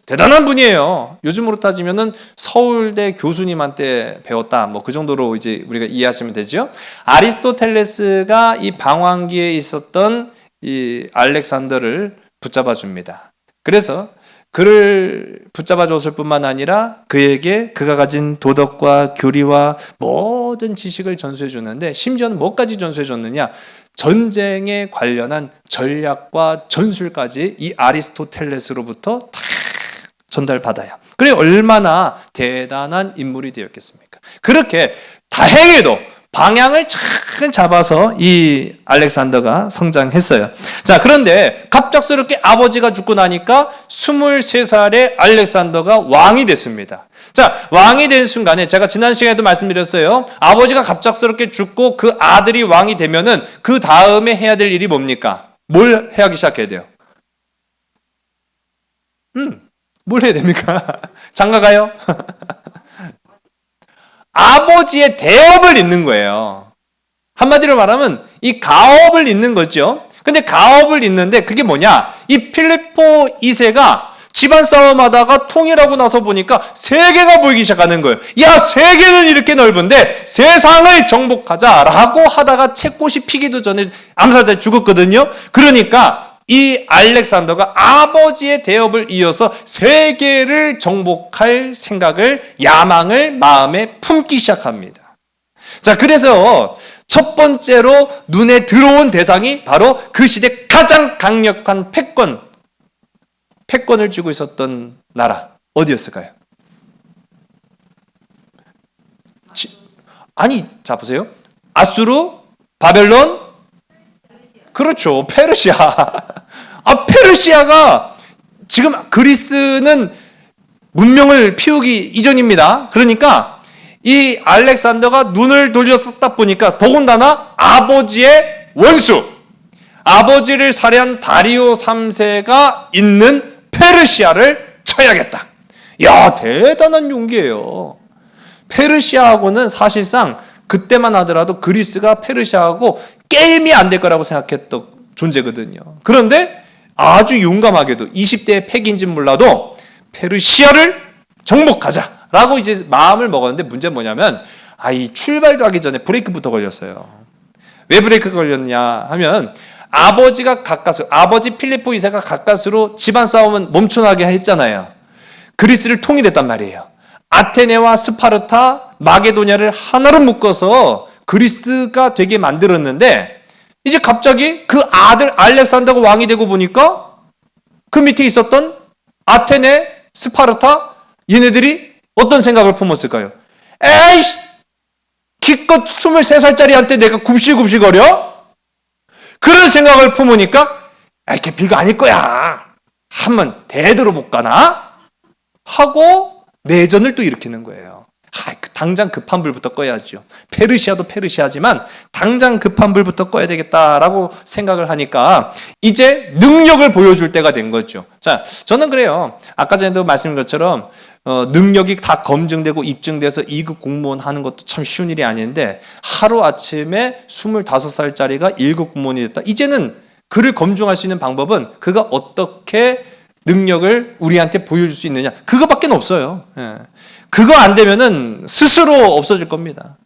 [SPEAKER 2] 대단한 분이에요. 요즘으로 따지면은 서울대 교수님한테 배웠다, 그 정도로 이제 우리가 이해하시면 되죠. 아리스토텔레스가 이 방황기에 있었던 이 알렉산더를 붙잡아 줍니다. 그래서 그를 붙잡아 줬을 뿐만 아니라 그에게 그가 가진 도덕과 교리와 모든 지식을 전수해 주는데, 심지어는 뭐까지 전수해 줬느냐? 전쟁에 관련한 전략과 전술까지 이 아리스토텔레스로부터 다 전달받아요. 그래 얼마나 대단한 인물이 되었겠습니까? 그렇게 다행히도 방향을 잘 잡아서 이 알렉산더가 성장했어요. 자, 그런데 갑작스럽게 아버지가 죽고 나니까 23살의 알렉산더가 왕이 됐습니다. 자, 왕이 된 순간에 제가 지난 시간에도 말씀드렸어요. 아버지가 갑작스럽게 죽고 그 아들이 왕이 되면은 그 다음에 해야 될 일이 뭡니까? 뭘 하기 시작해야 돼요? 뭘 해야 됩니까? 장가 가요? 아버지의 대업을 잇는 거예요. 한마디로 말하면 이 가업을 잇는 거죠. 근데 가업을 잇는데 그게 뭐냐? 이 필리포 2세가 집안 싸움하다가 통일하고 나서 보니까 세계가 보이기 시작하는 거예요. 야, 세계는 이렇게 넓은데 세상을 정복하자라고 하다가 채꽃이 피기도 전에 암살돼 죽었거든요. 그러니까 이 알렉산더가 아버지의 대업을 이어서 세계를 정복할 생각을, 야망을 마음에 품기 시작합니다. 자, 그래서 첫 번째로 눈에 들어온 대상이 바로 그 시대 가장 강력한 패권을 쥐고 있었던 나라, 어디였을까요? 자 보세요. 아수르, 바벨론, 그렇죠. 페르시아. 페르시아가 지금 그리스는 문명을 피우기 이전입니다. 그러니까 이 알렉산더가 눈을 돌려서 딱 보니까 더군다나 아버지의 원수, 아버지를 살해한 다리오 3세가 있는 페르시아를 쳐야겠다. 야, 대단한 용기예요. 페르시아하고는 사실상 그때만 하더라도 그리스가 페르시아하고 게임이 안 될 거라고 생각했던 존재거든요. 그런데 아주 용감하게도 20대의 패기인지는 몰라도 페르시아를 정복하자라고 이제 마음을 먹었는데, 문제는 뭐냐면 이 출발도 하기 전에 브레이크부터 걸렸어요. 왜 브레이크 걸렸냐 하면 아버지 필리포 2세가 가까스로 집안 싸움은 멈춰나게 했잖아요. 그리스를 통일했단 말이에요. 아테네와 스파르타, 마게도냐를 하나로 묶어서 그리스가 되게 만들었는데, 이제 갑자기 그 아들 알렉산더가 왕이 되고 보니까 그 밑에 있었던 아테네, 스파르타, 얘네들이 어떤 생각을 품었을까요? 에이씨! 기껏 23살짜리한테 내가 굽실굽실거려? 그런 생각을 품으니까 걔 별거 아닐 거야. 한번 대들어 볼까나? 하고 내전을 또 일으키는 거예요. 당장 급한 불부터 꺼야죠. 페르시아도 페르시아지만 당장 급한 불부터 꺼야 되겠다라고 생각을 하니까 이제 능력을 보여줄 때가 된 거죠. 자, 저는 그래요. 아까 전에도 말씀드린 것처럼 능력이 다 검증되고 입증돼서 2급 공무원 하는 것도 참 쉬운 일이 아닌데, 하루아침에 25살짜리가 1급 공무원이 됐다. 이제는 그를 검증할 수 있는 방법은 그가 어떻게 능력을 우리한테 보여줄 수 있느냐, 그거밖에 없어요. 그거 안 되면은 스스로 없어질 겁니다.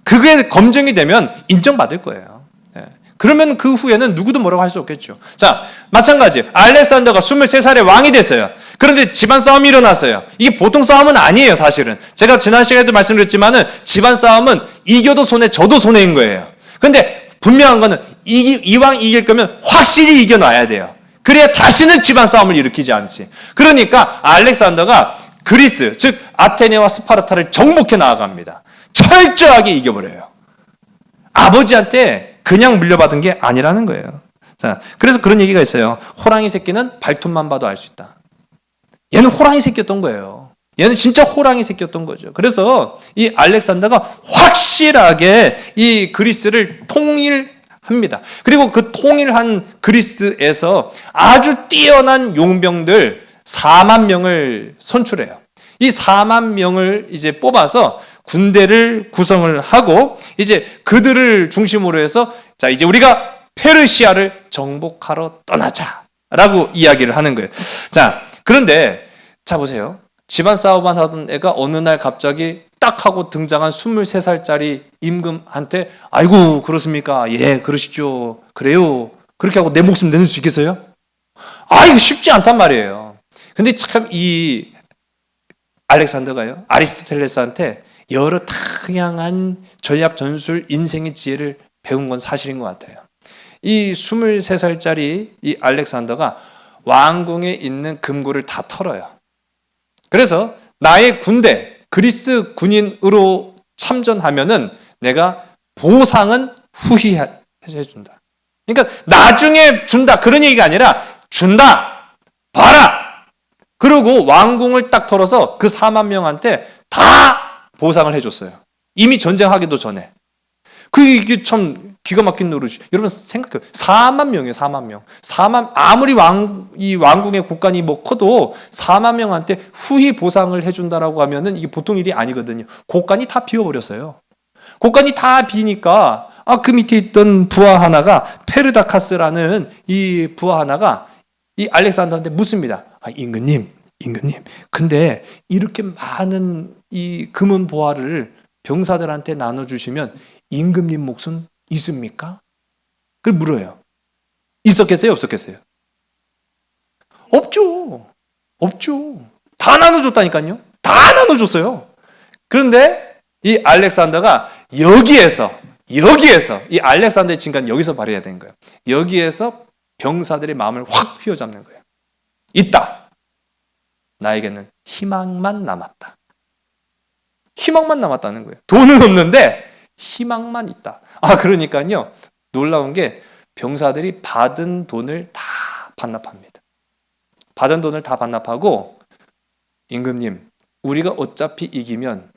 [SPEAKER 2] 그게 검증이 되면 인정받을 거예요. 예. 그러면 그 후에는 누구도 뭐라고 할 수 없겠죠. 자, 마찬가지. 알렉산더가 23살에 왕이 됐어요. 그런데 집안 싸움이 일어났어요. 이게 보통 싸움은 아니에요, 사실은. 제가 지난 시간에도 말씀드렸지만은 집안 싸움은 이겨도 손해, 져도 손해인 거예요. 근데 분명한 거는 이왕 이길 거면 확실히 이겨놔야 돼요. 그래야 다시는 집안 싸움을 일으키지 않지. 그러니까 알렉산더가 그리스, 즉 아테네와 스파르타를 정복해 나아갑니다. 철저하게 이겨버려요. 아버지한테 그냥 물려받은 게 아니라는 거예요. 자, 그래서 그런 얘기가 있어요. 호랑이 새끼는 발톱만 봐도 알 수 있다. 얘는 호랑이 새끼였던 거예요. 얘는 진짜 호랑이 새끼였던 거죠. 그래서 이 알렉산더가 확실하게 이 그리스를 통일합니다. 그리고 그 통일한 그리스에서 아주 뛰어난 용병들 4만 명을 선출해요. 이 4만 명을 이제 뽑아서 군대를 구성을 하고 이제 그들을 중심으로 해서 자, 이제 우리가 페르시아를 정복하러 떠나자라고 이야기를 하는 거예요. 자, 그런데 자 보세요. 집안 싸움만 하던 애가 어느 날 갑자기 딱 하고 등장한 23살짜리 임금한테 아이고 그렇습니까? 예, 그러시죠. 그래요. 그렇게 하고 내 목숨 내놓을 수 있겠어요? 아, 이거 쉽지 않단 말이에요. 근데 참 이 알렉산더가요, 아리스토텔레스한테 여러 다양한 전략 전술 인생의 지혜를 배운 건 사실인 것 같아요. 이 23살짜리 이 알렉산더가 왕궁에 있는 금고를 다 털어요. 그래서 나의 군대, 그리스 군인으로 참전하면은 내가 보상은 후히 해준다. 그러니까 나중에 준다. 그런 얘기가 아니라 준다. 봐라. 그리고 왕궁을 딱 털어서 그 4만 명한테 다 보상을 해줬어요. 이미 전쟁하기도 전에. 이게 참 기가 막힌 노릇이. 여러분 생각해요. 4만 명이에요. 4만 명. 아무리 이 왕궁의 국간이 뭐 커도 4만 명한테 후히 보상을 해준다라고 하면은 이게 보통 일이 아니거든요. 국간이 다 비워버렸어요. 국간이 다 비니까 그 밑에 있던 부하 하나가 페르다카스라는 이 부하 하나가 이 알렉산더한테 묻습니다. 임금님. 근데 이렇게 많은 이 금은 보화를 병사들한테 나눠주시면 임금님 몫은 있습니까? 그걸 물어요. 있었겠어요? 없었겠어요? 없죠. 다 나눠줬다니까요. 다 나눠줬어요. 그런데 이 알렉산더가 여기에서 이 알렉산더의 진가는 여기서 발휘해야 되는 거예요. 여기에서 병사들의 마음을 확 휘어잡는 거예요. 있다. 나에게는 희망만 남았다. 희망만 남았다는 거예요. 돈은 없는데 희망만 있다. 그러니까요. 놀라운 게 병사들이 받은 돈을 다 반납합니다. 받은 돈을 다 반납하고 임금님, 우리가 어차피 이기면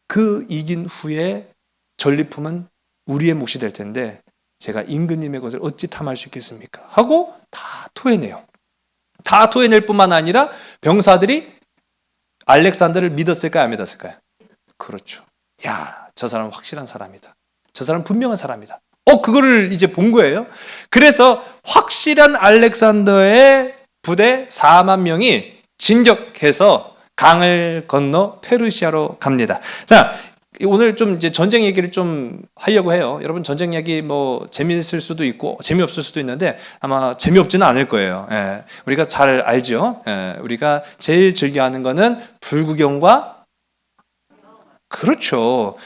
[SPEAKER 2] 그 이긴 후에 전리품은 우리의 몫이 될 텐데 제가 임금님의 것을 어찌 탐할 수 있겠습니까? 하고 다 토해내요. 다 토해낼 뿐만 아니라 병사들이 알렉산더를 믿었을까요? 안 믿었을까요? 그렇죠. 야, 저 사람은 확실한 사람이다. 저 사람은 분명한 사람이다. 그거를 이제 본 거예요. 그래서 확실한 알렉산더의 부대 4만 명이 진격해서 강을 건너 페르시아로 갑니다. 자, 오늘 좀 이제 전쟁 얘기를 좀 하려고 해요. 여러분 전쟁 얘기 뭐 재미있을 수도 있고 재미없을 수도 있는데 아마 재미없지는 않을 거예요. 예, 우리가 잘 알죠. 예, 우리가 제일 즐겨하는 거는 불구경과 그렇죠.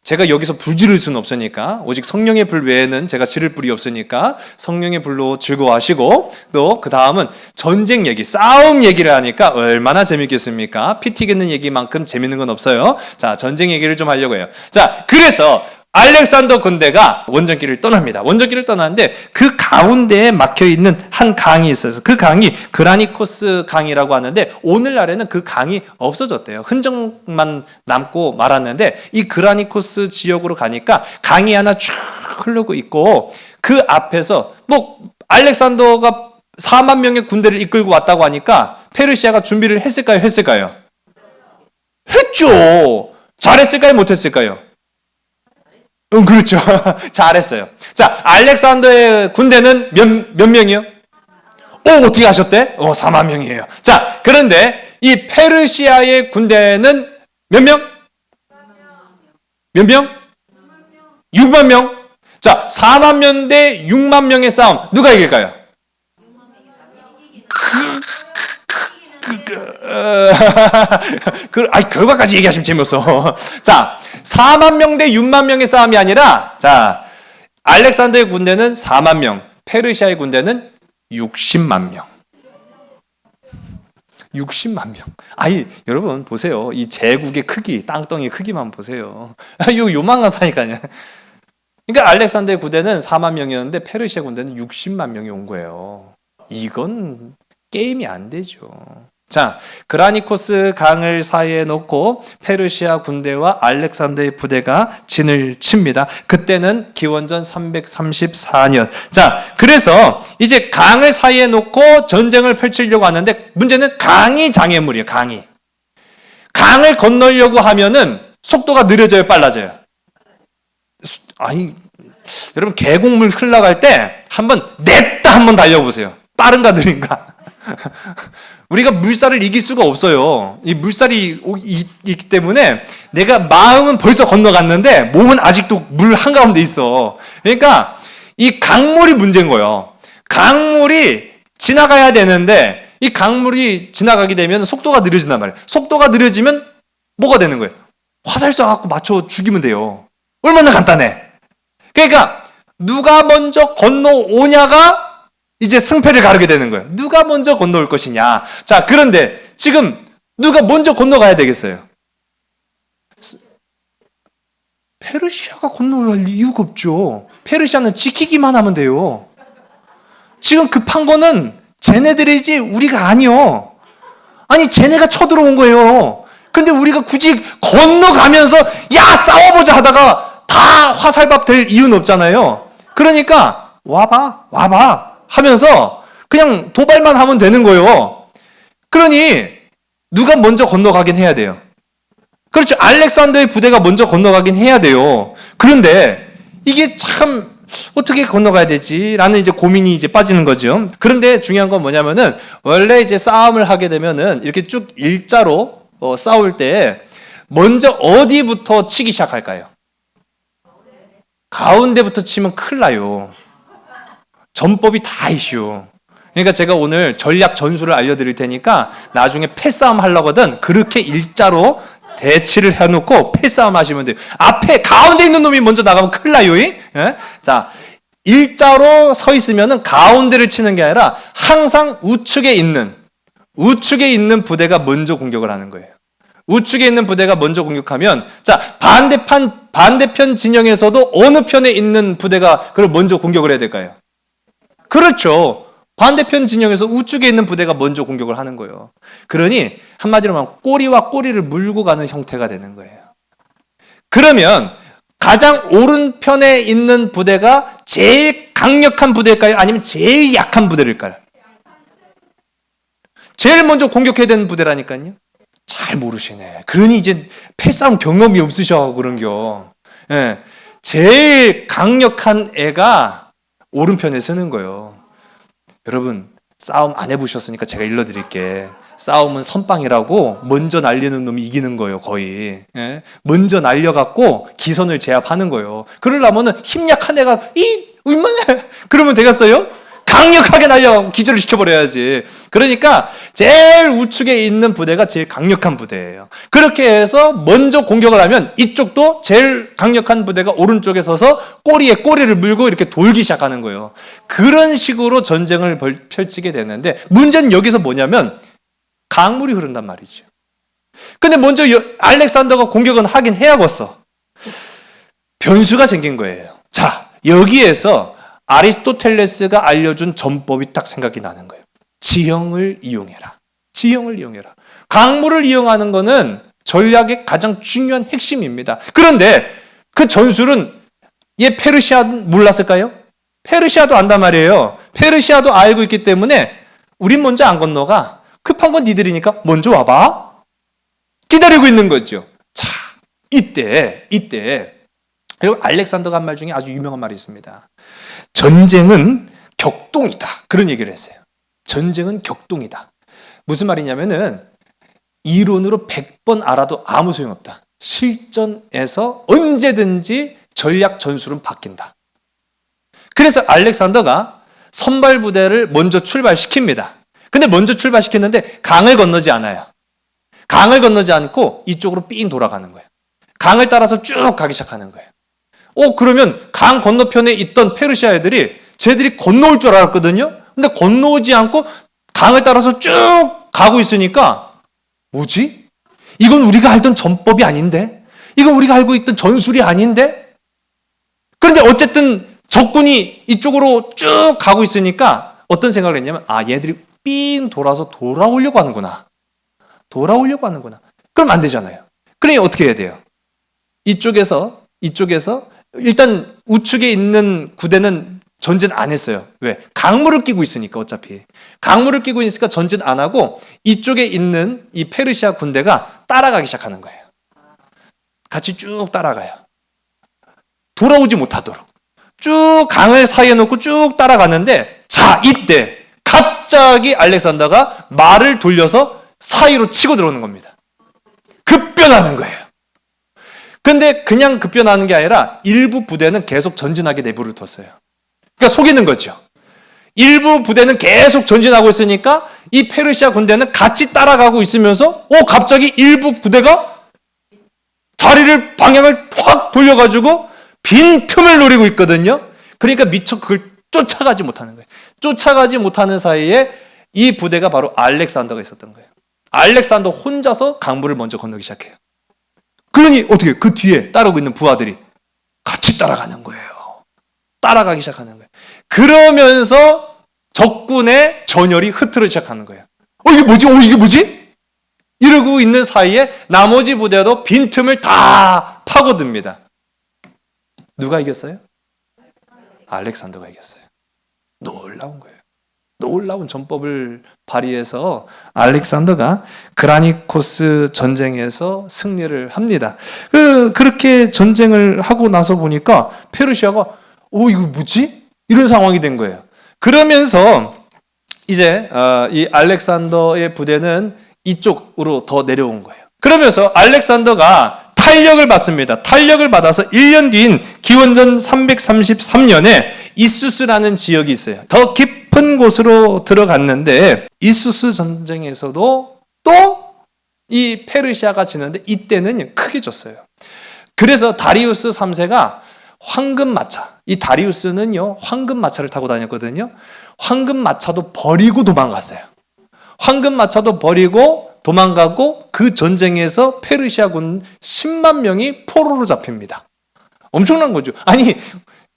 [SPEAKER 2] 제가 여기서 불 지를 수는 없으니까 오직 성령의 불 외에는 제가 지를 불이 없으니까 성령의 불로 즐거워하시고 또 그 다음은 전쟁 얘기, 싸움 얘기를 하니까 얼마나 재밌겠습니까? 피 튀기는 얘기만큼 재밌는 건 없어요. 자, 전쟁 얘기를 좀 하려고 해요. 자, 그래서 알렉산더 군대가 원정길을 떠납니다. 원정길을 떠나는데 그 가운데에 막혀있는 한 강이 있어서 그 강이 그라니코스 강이라고 하는데 오늘날에는 그 강이 없어졌대요. 흔적만 남고 말았는데 이 그라니코스 지역으로 가니까 강이 하나 쭉 흐르고 있고 그 앞에서 뭐 알렉산더가 4만 명의 군대를 이끌고 왔다고 하니까 페르시아가 준비를 했을까요? 했죠. 잘했을까요? 못했을까요? 그렇죠. 잘했어요. 자, 알렉산더의 군대는 몇 명이요? 어떻게 하셨대? 4만 명이에요. 자, 그런데 이 페르시아의 군대는 몇 명? 몇 명? 6만 명? 자, 4만 명 대 6만 명의 싸움. 누가 이길까요? 결과까지 얘기하시면 재미없어. 자, 4만 명 대 6만 명의 싸움이 아니라, 자, 알렉산더의 군대는 4만 명, 페르시아의 군대는 60만 명. 60만 명. 여러분 보세요. 이 제국의 크기, 땅덩이 크기만 보세요. 요만하다니까요. 그러니까 알렉산더의 군대는 4만 명이었는데 페르시아 군대는 60만 명이 온 거예요. 이건 게임이 안 되죠. 자, 그라니코스 강을 사이에 놓고 페르시아 군대와 알렉산더의 부대가 진을 칩니다. 그때는 기원전 334년. 자, 그래서 이제 강을 사이에 놓고 전쟁을 펼치려고 하는데 문제는 강이 장애물이에요. 강을 건너려고 하면은 속도가 느려져요, 빨라져요? 여러분 계곡물 흘러갈 때 한번 냅다 한번 달려보세요. 빠른가 느린가? 우리가 물살을 이길 수가 없어요. 이 물살이 있기 때문에 내가 마음은 벌써 건너갔는데 몸은 아직도 물 한가운데 있어. 그러니까 이 강물이 문제인 거예요. 강물이 지나가야 되는데 이 강물이 지나가게 되면 속도가 느려진단 말이에요. 속도가 느려지면 뭐가 되는 거예요? 화살 쏴갖고 맞춰 죽이면 돼요. 얼마나 간단해. 그러니까 누가 먼저 건너오냐가 이제 승패를 가르게 되는 거예요. 누가 먼저 건너올 것이냐. 자, 그런데 지금 누가 먼저 건너가야 되겠어요? 페르시아가 건너갈 이유가 없죠. 페르시아는 지키기만 하면 돼요. 지금 급한 거는 쟤네들이지 우리가 아니요. 쟤네가 쳐들어온 거예요. 근데 우리가 굳이 건너가면서 야 싸워보자 하다가 다 화살밥 될 이유는 없잖아요. 그러니까 와봐 하면서 그냥 도발만 하면 되는 거예요. 그러니 누가 먼저 건너가긴 해야 돼요. 그렇죠. 알렉산더의 부대가 먼저 건너가긴 해야 돼요. 그런데 이게 참 어떻게 건너가야 되지라는 이제 고민이 이제 빠지는 거죠. 그런데 중요한 건 뭐냐면은 원래 이제 싸움을 하게 되면은 이렇게 쭉 일자로 싸울 때 먼저 어디부터 치기 시작할까요? 가운데부터 치면 큰일 나요. 전법이 다 이슈. 그러니까 제가 오늘 전략 전술을 알려드릴 테니까 나중에 패싸움 하려거든 그렇게 일자로 대치를 해놓고 패싸움 하시면 돼요. 앞에 가운데 있는 놈이 먼저 나가면 큰일 나요. 예? 자, 일자로 서 있으면은 가운데를 치는 게 아니라 항상 우측에 있는 부대가 먼저 공격을 하는 거예요. 우측에 있는 부대가 먼저 공격하면 자, 반대편 진영에서도 어느 편에 있는 부대가 그걸 먼저 공격을 해야 될까요? 그렇죠. 반대편 진영에서 우측에 있는 부대가 먼저 공격을 하는 거예요. 그러니 한마디로 말하면 꼬리와 꼬리를 물고 가는 형태가 되는 거예요. 그러면 가장 오른편에 있는 부대가 제일 강력한 부대일까요? 아니면 제일 약한 부대일까요? 제일 먼저 공격해야 되는 부대라니까요. 잘 모르시네. 그러니 이제 패싸움 경험이 없으셔 그런겨. 예. 제일 강력한 애가 오른편에 서는 거예요. 여러분 싸움 안 해보셨으니까 제가 일러드릴게. 싸움은 선빵이라고 먼저 날리는 놈이 이기는 거예요. 거의. 예? 먼저 날려갖고 기선을 제압하는 거예요. 그러려면은 힘 약한 애가 얼마나 그러면 되겠어요? 강력하게 날려 기절을 시켜버려야지. 그러니까 제일 우측에 있는 부대가 제일 강력한 부대예요. 그렇게 해서 먼저 공격을 하면 이쪽도 제일 강력한 부대가 오른쪽에 서서 꼬리에 꼬리를 물고 이렇게 돌기 시작하는 거예요. 그런 식으로 전쟁을 펼치게 되는데 문제는 여기서 뭐냐면 강물이 흐른단 말이죠. 근데 먼저 알렉산더가 공격은 하긴 해야겠어. 변수가 생긴 거예요. 자, 여기에서 아리스토텔레스가 알려준 전법이 딱 생각이 나는 거예요. 지형을 이용해라. 강물을 이용하는 거는 전략의 가장 중요한 핵심입니다. 그런데 그 전술은 페르시아 몰랐을까요? 페르시아도 안단 말이에요. 페르시아도 알고 있기 때문에 우린 먼저 안 건너가. 급한 건 니들이니까 먼저 와봐. 기다리고 있는 거죠. 자, 이때 그리고 알렉산더가 한 말 중에 아주 유명한 말이 있습니다. 전쟁은 격동이다. 그런 얘기를 했어요. 전쟁은 격동이다. 무슨 말이냐면은 이론으로 100번 알아도 아무 소용없다. 실전에서 언제든지 전략 전술은 바뀐다. 그래서 알렉산더가 선발 부대를 먼저 출발시킵니다. 근데 먼저 출발시켰는데 강을 건너지 않아요. 강을 건너지 않고 이쪽으로 삥 돌아가는 거예요. 강을 따라서 쭉 가기 시작하는 거예요. 그러면 강 건너편에 있던 페르시아 애들이 쟤들이 건너올 줄 알았거든요. 근데 건너오지 않고 강을 따라서 쭉 가고 있으니까 뭐지? 이건 우리가 알던 전법이 아닌데? 이건 우리가 알고 있던 전술이 아닌데? 그런데 어쨌든 적군이 이쪽으로 쭉 가고 있으니까 어떤 생각을 했냐면 얘들이 삥 돌아서 돌아오려고 하는구나. 그럼 안 되잖아요. 그러니 어떻게 해야 돼요? 이쪽에서 일단 우측에 있는 구대는 전진 안 했어요. 왜? 강물을 끼고 있으니까 어차피. 강물을 끼고 있으니까 전진 안 하고 이쪽에 있는 이 페르시아 군대가 따라가기 시작하는 거예요. 같이 쭉 따라가요. 돌아오지 못하도록. 쭉 강을 사이에 놓고 쭉 따라가는데 자, 이때 갑자기 알렉산더가 말을 돌려서 사이로 치고 들어오는 겁니다. 급변하는 거예요. 근데 그냥 급변하는 게 아니라 일부 부대는 계속 전진하게 내버려 뒀어요. 그러니까 속이는 거죠. 일부 부대는 계속 전진하고 있으니까 이 페르시아 군대는 같이 따라가고 있으면서 갑자기 일부 부대가 방향을 확 돌려가지고 빈 틈을 노리고 있거든요. 그러니까 미처 그걸 쫓아가지 못하는 거예요. 쫓아가지 못하는 사이에 이 부대가 바로 알렉산더가 있었던 거예요. 알렉산더 혼자서 강물을 먼저 건너기 시작해요. 그러니 어떻게 그 뒤에 따르고 있는 부하들이 같이 따라가는 거예요. 따라가기 시작하는 거예요. 그러면서 적군의 전열이 흐트러지기 시작하는 거예요. 이게 뭐지? 이러고 있는 사이에 나머지 부대도 빈틈을 다 파고듭니다. 누가 이겼어요? 알렉산더가 이겼어요. 놀라운 거예요. 놀라운 전법을 발휘해서 알렉산더가 그라니코스 전쟁에서 승리를 합니다. 그렇게 전쟁을 하고 나서 보니까 페르시아가 이거 뭐지? 이런 상황이 된 거예요. 그러면서 이제 이 알렉산더의 부대는 이쪽으로 더 내려온 거예요. 그러면서 알렉산더가 탄력을 받습니다. 탄력을 받아서 1년 뒤인 기원전 333년에 이수스라는 지역이 있어요. 더 깊은 곳으로 들어갔는데 이수스 전쟁에서도 또 이 페르시아가 지는데 이때는 크게 졌어요. 그래서 다리우스 3세가 황금마차, 이 다리우스는요 황금마차를 타고 다녔거든요. 황금마차도 버리고 도망갔어요. 황금마차도 버리고 도망가고 그 전쟁에서 페르시아군 10만 명이 포로로 잡힙니다. 엄청난 거죠. 아니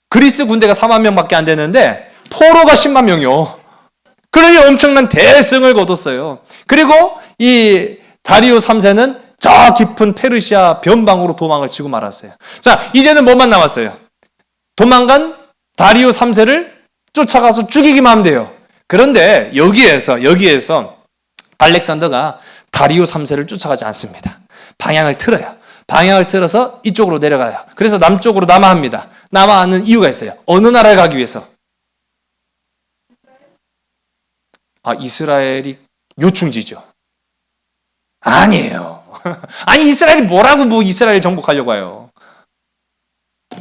[SPEAKER 2] 그리스 군대가 4만 명밖에 안 되는데 포로가 10만 명이요. 그러니 엄청난 대승을 거뒀어요. 그리고 이 다리오 3세는 저 깊은 페르시아 변방으로 도망을 치고 말았어요. 자, 이제는 뭐만 남았어요? 도망간 다리오 3세를 쫓아가서 죽이기만 하면 돼요. 그런데 여기에서 알렉산더가 다리오 3세를 쫓아가지 않습니다. 방향을 틀어요. 방향을 틀어서 이쪽으로 내려가요. 그래서 남쪽으로 남하합니다. 남하하는 이유가 있어요. 어느 나라를 가기 위해서? 이스라엘이 요충지죠. 아니에요. 아니 이스라엘이 뭐라고 이스라엘 정복하려고 해요.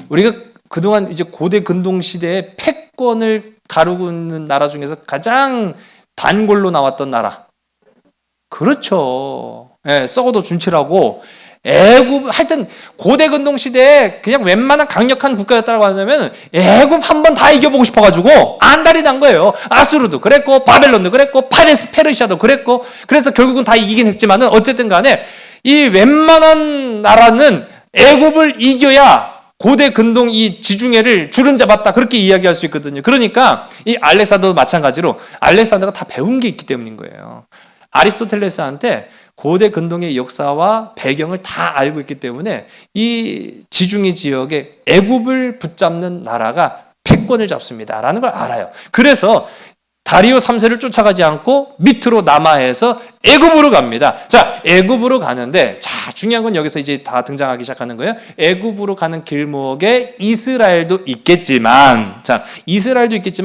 [SPEAKER 2] 우리가 그동안 이제 고대 근동 시대에 패권을 다루고 있는 나라 중에서 가장 단골로 나왔던 나라. 그렇죠. 썩어도 준치라고 하여튼 고대 근동 시대에 그냥 웬만한 강력한 국가였다고 하면 애굽 한번 다 이겨보고 싶어가지고 안달이 난 거예요. 아수르도 그랬고 바벨론도 그랬고 페르시아도 그랬고 그래서 결국은 다 이기긴 했지만은 어쨌든 간에 이 웬만한 나라는 애굽을 이겨야 고대 근동 이 지중해를 주름 잡았다 그렇게 이야기할 수 있거든요. 그러니까 이 알렉산더도 마찬가지로 알렉산더가 다 배운 게 있기 때문인 거예요. 아리스토텔레스한테 고대 근동의 역사와 배경을 다 알고 있기 때문에 이 지중해 지역에 애굽을 붙잡는 나라가 패권을 잡습니다라는 걸 알아요. 그래서 다리오 3세를 쫓아가지 않고 밑으로 남하해서 애굽으로 갑니다. 자, 애굽으로 가는데 중요한 건 여기서 이제 다 등장하기 시작하는 거예요. 애굽으로 가는 길목에 이스라엘도 있겠지만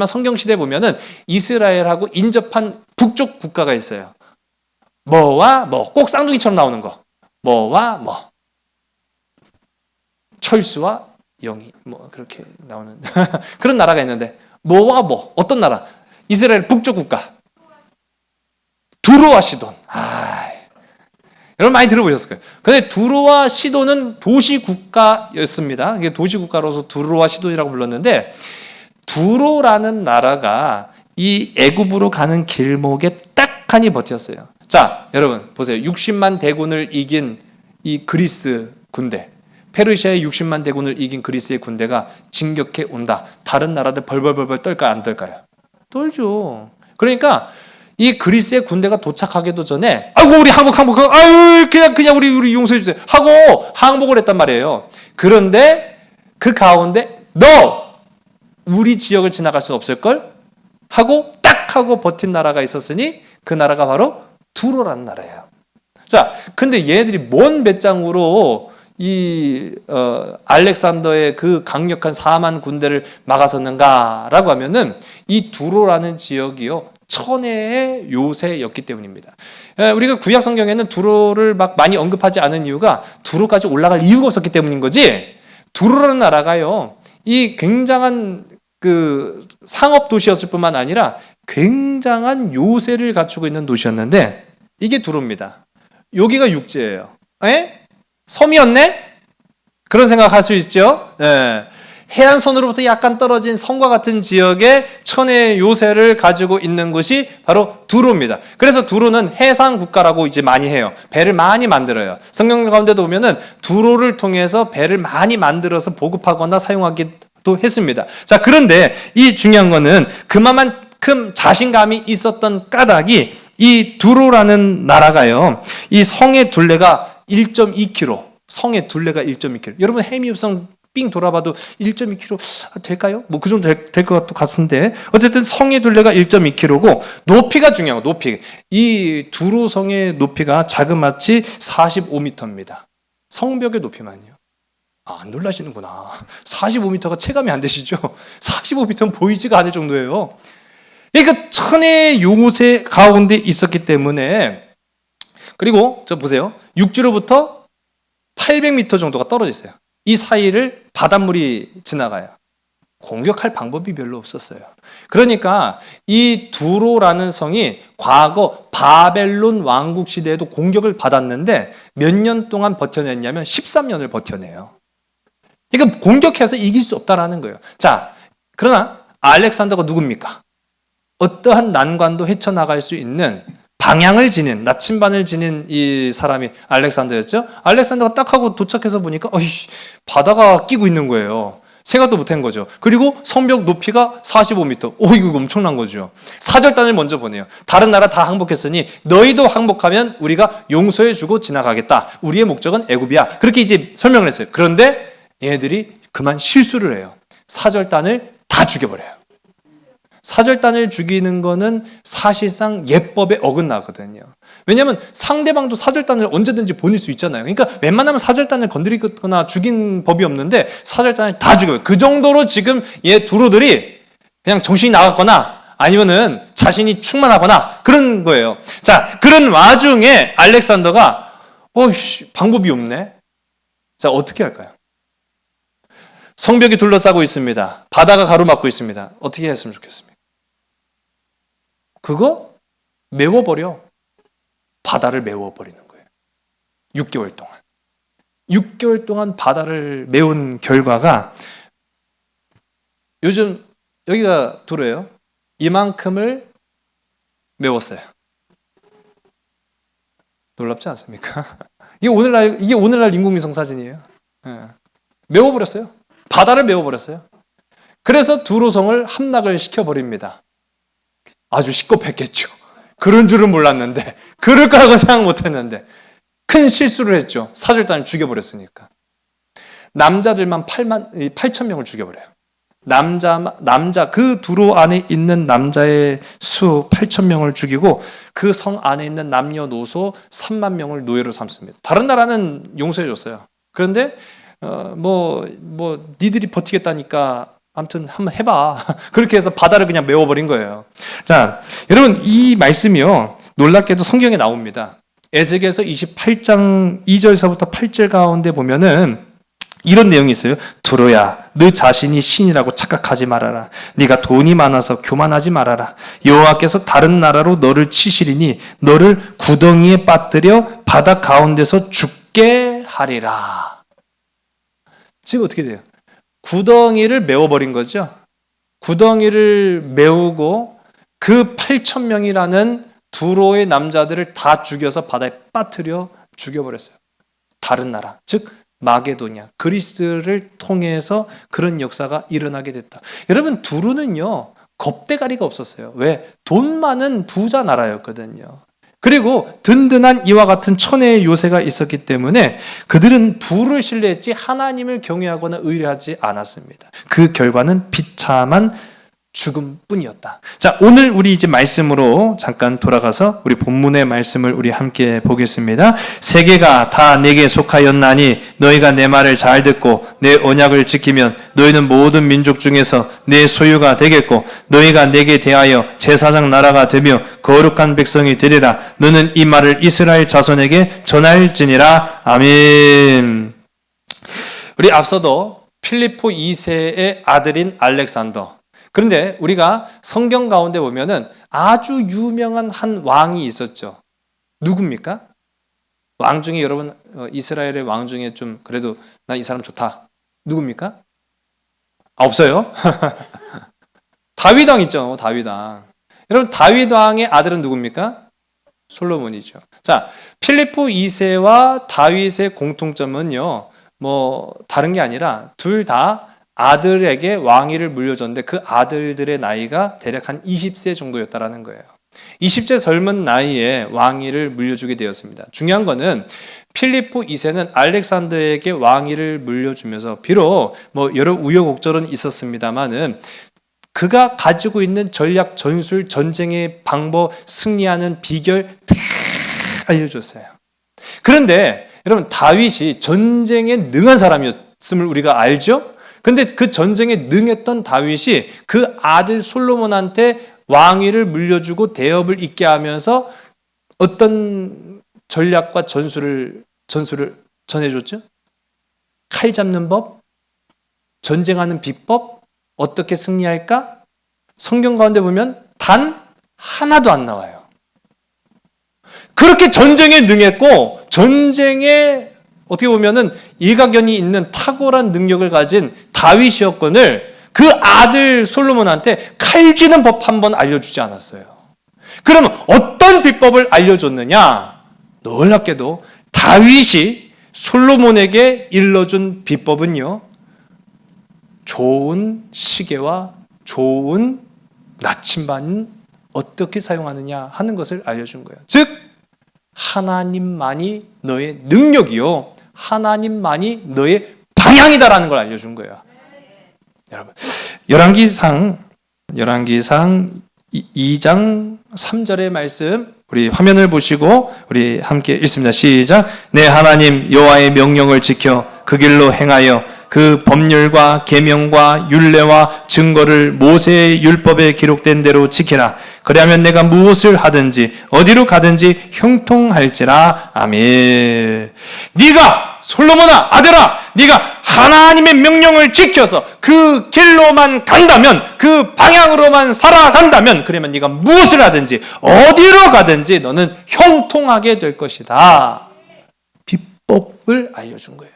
[SPEAKER 2] 성경 시대 보면은 이스라엘하고 인접한 북쪽 국가가 있어요. 뭐와 뭐, 꼭 쌍둥이처럼 나오는 거. 뭐와 뭐. 철수와 영이 뭐 그렇게 나오는 그런 나라가 있는데 뭐와 뭐 어떤 나라? 이스라엘 북쪽 국가 두로와 시돈. 여러분 많이 들어보셨을 거예요. 근데 두로와 시돈은 도시 국가였습니다. 이게 도시 국가로서 두로와 시돈이라고 불렀는데 두로라는 나라가 이 애굽으로 가는 길목에 딱하니 버텼어요. 자, 여러분 보세요. 60만 대군을 이긴 이 그리스 군대, 페르시아의 60만 대군을 이긴 그리스의 군대가 진격해 온다. 다른 나라들 벌벌벌벌 떨까요, 안 떨까요? 떨죠. 그러니까 이 그리스의 군대가 도착하기도 전에 아이고 우리 항복 아유 그냥 우리 용서해 주세요 하고 항복을 했단 말이에요. 그런데 그 가운데 너 우리 지역을 지나갈 수 없을 걸 하고 딱 하고 버틴 나라가 있었으니 그 나라가 바로 두로라는 나라예요. 자, 근데 얘네들이 뭔 배짱으로 이 알렉산더의 그 강력한 4만 군대를 막아섰는가라고 하면은 이 두로라는 지역이요 천혜의 요새였기 때문입니다. 우리가 구약 성경에는 두로를 막 많이 언급하지 않은 이유가 두로까지 올라갈 이유가 없었기 때문인 거지. 두로라는 나라가요 이 굉장한 그 상업 도시였을 뿐만 아니라 굉장한 요새를 갖추고 있는 도시였는데 이게 두로입니다. 여기가 육지예요. 섬이었네? 그런 생각할 수 있죠. 해안선으로부터 약간 떨어진 섬과 같은 지역에 천혜의 요새를 가지고 있는 곳이 바로 두로입니다. 그래서 두로는 해상 국가라고 이제 많이 해요. 배를 많이 만들어요. 성경 가운데도 보면은 두로를 통해서 배를 많이 만들어서 보급하거나 사용하기도 했습니다. 자, 그런데 이 중요한 거는 그만큼 자신감이 있었던 까닭이 이 두로라는 나라가요. 이 성의 둘레가 1.2km. 성의 둘레가 1.2km. 여러분 해미읍성 삥 돌아봐도 1.2km 될까요? 뭐 그 정도 될 것 같은데 어쨌든 성의 둘레가 1.2km고 높이가 중요해요. 높이. 이 두로 성의 높이가 자그마치 45m입니다. 성벽의 높이만요. 안 놀라시는구나. 45m가 체감이 안 되시죠? 45m는 보이지가 않을 정도예요. 그러니까 천혜의 요새 가운데 있었기 때문에 그리고 저 보세요. 육지로부터 800m 정도가 떨어져 있어요. 이 사이를 바닷물이 지나가요. 공격할 방법이 별로 없었어요. 그러니까 이 두로라는 성이 과거 바벨론 왕국 시대에도 공격을 받았는데 몇 년 동안 버텨냈냐면 13년을 버텨내요. 그러니까 공격해서 이길 수 없다라는 거예요. 자, 그러나 알렉산더가 누굽니까? 어떠한 난관도 헤쳐나갈 수 있는 방향을 지닌, 나침반을 지닌 이 사람이 알렉산더였죠. 알렉산더가 딱 하고 도착해서 보니까 바다가 끼고 있는 거예요. 생각도 못한 거죠. 그리고 성벽 높이가 45m. 이거 엄청난 거죠. 사절단을 먼저 보내요. 다른 나라 다 항복했으니 너희도 항복하면 우리가 용서해주고 지나가겠다. 우리의 목적은 애굽이야. 그렇게 이제 설명을 했어요. 그런데 얘네들이 그만 실수를 해요. 사절단을 다 죽여버려요. 사절단을 죽이는 거는 사실상 예법에 어긋나거든요. 왜냐하면 상대방도 사절단을 언제든지 보낼 수 있잖아요. 그러니까 웬만하면 사절단을 건드리거나 죽인 법이 없는데 사절단을 다 죽여요. 그 정도로 지금 얘 두로들이 그냥 정신이 나갔거나 아니면은 자신이 충만하거나 그런 거예요. 자, 그런 와중에 알렉산더가 방법이 없네. 자, 어떻게 할까요? 성벽이 둘러싸고 있습니다. 바다가 가로막고 있습니다. 어떻게 했으면 좋겠습니까? 그거 메워버려. 바다를 메워버리는 거예요. 6개월 동안. 6개월 동안 바다를 메운 결과가 요즘 여기가 두로예요. 이만큼을 메웠어요. 놀랍지 않습니까? 이게 오늘날 인공위성 사진이에요. 메워버렸어요. 바다를 메워버렸어요. 그래서 두로성을 함락을 시켜버립니다. 아주 시겁했겠죠. 그런 줄은 몰랐는데, 그럴 거라고 생각 못했는데 큰 실수를 했죠. 사절단을 죽여버렸으니까. 남자들만 8,000명을 죽여버려요. 남자 그 두로 안에 있는 남자의 수 8,000명을 죽이고 그 성 안에 있는 남녀노소 3만 명을 노예로 삼습니다. 다른 나라는 용서해줬어요. 그런데 니들이 버티겠다니까 아무튼 한번 해봐. 그렇게 해서 바다를 그냥 메워버린 거예요. 자, 여러분 이 말씀이요 놀랍게도 성경에 나옵니다. 에스겔서 28장 2절서부터 8절 가운데 보면은 이런 내용이 있어요. 두로야, 너 자신이 신이라고 착각하지 말아라. 네가 돈이 많아서 교만하지 말아라. 여호와께서 다른 나라로 너를 치시리니 너를 구덩이에 빠뜨려 바다 가운데서 죽게 하리라. 지금 어떻게 돼요? 구덩이를 메워버린 거죠. 구덩이를 메우고 그 8,000명이라는 두로의 남자들을 다 죽여서 바다에 빠뜨려 죽여버렸어요. 다른 나라, 즉 마게도냐, 그리스를 통해서 그런 역사가 일어나게 됐다. 여러분, 두로는요 겁대가리가 없었어요. 왜? 돈 많은 부자 나라였거든요. 그리고 든든한 이와 같은 천혜의 요새가 있었기 때문에 그들은 부를 신뢰했지 하나님을 경외하거나 의뢰하지 않았습니다. 그 결과는 비참한 죽음뿐이었다. 자, 오늘 우리 이제 말씀으로 잠깐 돌아가서 우리 본문의 말씀을 우리 함께 보겠습니다. 세계가 다 내게 속하였나니 너희가 내 말을 잘 듣고 내 언약을 지키면 너희는 모든 민족 중에서 내 소유가 되겠고 너희가 내게 대하여 제사장 나라가 되며 거룩한 백성이 되리라. 너는 이 말을 이스라엘 자손에게 전할지니라. 아멘. 우리 앞서도 필리포 2세의 아들인 알렉산더, 그런데 우리가 성경 가운데 보면은 아주 유명한 한 왕이 있었죠. 누굽니까? 왕 중에 여러분 이스라엘의 왕 중에 좀 그래도 나 이 사람 좋다. 누굽니까? 없어요? 다윗 왕 있죠. 다윗 왕. 여러분 다윗 왕의 아들은 누굽니까? 솔로몬이죠. 자, 필리포 2세와 다윗의 공통점은요. 뭐 다른 게 아니라 둘 다 아들에게 왕위를 물려줬는데 그 아들들의 나이가 대략 한 20세 정도였다라는 거예요. 20세 젊은 나이에 왕위를 물려주게 되었습니다. 중요한 거는 필리포 2세는 알렉산더에게 왕위를 물려주면서 비록 뭐 여러 우여곡절은 있었습니다만은 그가 가지고 있는 전략, 전술, 전쟁의 방법, 승리하는 비결 다 알려줬어요. 그런데 여러분 다윗이 전쟁에 능한 사람이었음을 우리가 알죠? 근데 그 전쟁에 능했던 다윗이 그 아들 솔로몬한테 왕위를 물려주고 대업을 잇게 하면서 어떤 전략과 전술을 전해줬죠? 칼 잡는 법, 전쟁하는 비법, 어떻게 승리할까? 성경 가운데 보면 단 하나도 안 나와요. 그렇게 전쟁에 능했고 전쟁에 어떻게 보면은 일가견이 있는 탁월한 능력을 가진 다윗이었거늘 그 아들 솔로몬한테 칼 쥐는 법 한 번 알려주지 않았어요. 그러면 어떤 비법을 알려줬느냐? 놀랍게도 다윗이 솔로몬에게 일러준 비법은요, 좋은 시계와 좋은 나침반은 어떻게 사용하느냐 하는 것을 알려준 거예요. 즉 하나님만이 너의 능력이요, 하나님만이 너의 방향이다라는 걸 알려준 거예요. 여러분, 열왕기상 2장 3절의 말씀 우리 화면을 보시고 우리 함께 읽습니다. 시작. 내 하나님 여호와의 명령을 지켜 그 길로 행하여 그 법률과 계명과 율례와 증거를 모세의 율법에 기록된 대로 지키라. 그리하면 내가 무엇을 하든지 어디로 가든지 형통할지라. 아멘. 네가 솔로몬아, 아들아, 네가 하나님의 명령을 지켜서 그 길로만 간다면, 그 방향으로만 살아간다면, 그러면 네가 무엇을 하든지 어디로 가든지 너는 형통하게 될 것이다. 비법을 알려준 거예요.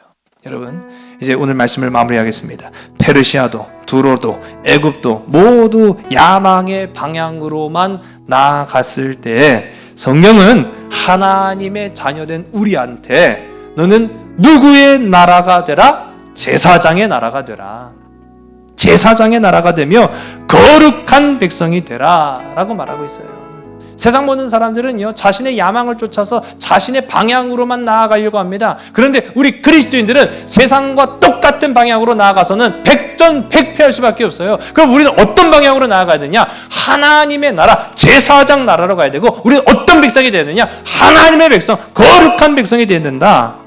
[SPEAKER 2] 여러분, 이제 오늘 말씀을 마무리하겠습니다. 페르시아도, 두로도, 애굽도 모두 야망의 방향으로만 나아갔을 때 성경은 하나님의 자녀된 우리한테 너는 누구의 나라가 되라? 제사장의 나라가 되라. 제사장의 나라가 되며 거룩한 백성이 되라 라고 말하고 있어요. 세상 모든 사람들은요, 자신의 야망을 쫓아서 자신의 방향으로만 나아가려고 합니다. 그런데 우리 그리스도인들은 세상과 똑같은 방향으로 나아가서는 백전백패할 수밖에 없어요. 그럼 우리는 어떤 방향으로 나아가야 되냐? 하나님의 나라, 제사장 나라로 가야 되고, 우리는 어떤 백성이 되야 되냐? 하나님의 백성, 거룩한 백성이 되야 된다.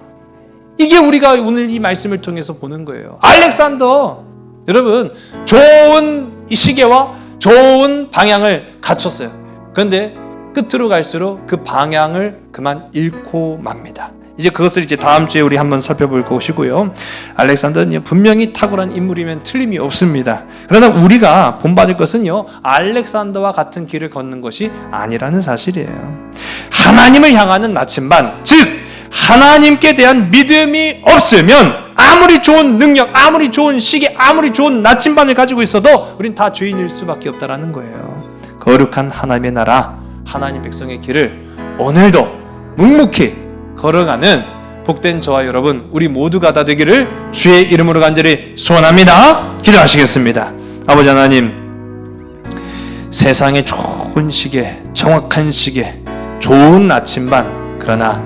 [SPEAKER 2] 이게 우리가 오늘 이 말씀을 통해서 보는 거예요. 알렉산더, 여러분, 좋은 시계와 좋은 방향을 갖췄어요. 그런데 끝으로 갈수록 그 방향을 그만 잃고 맙니다. 이제 그것을 이제 다음 주에 우리 한번 살펴볼 것이고요. 알렉산더는 분명히 탁월한 인물이면 틀림이 없습니다. 그러나 우리가 본받을 것은요, 알렉산더와 같은 길을 걷는 것이 아니라는 사실이에요. 하나님을 향하는 나침반, 즉 하나님께 대한 믿음이 없으면 아무리 좋은 능력, 아무리 좋은 시계, 아무리 좋은 나침반을 가지고 있어도 우린 다 죄인일 수밖에 없다라는 거예요. 거룩한 하나님의 나라, 하나님 백성의 길을 오늘도 묵묵히 걸어가는 복된 저와 여러분, 우리 모두가 다 되기를 주의 이름으로 간절히 소원합니다. 기도하시겠습니다. 아버지 하나님, 세상에 좋은 시계, 정확한 시계, 좋은 나침반, 그러나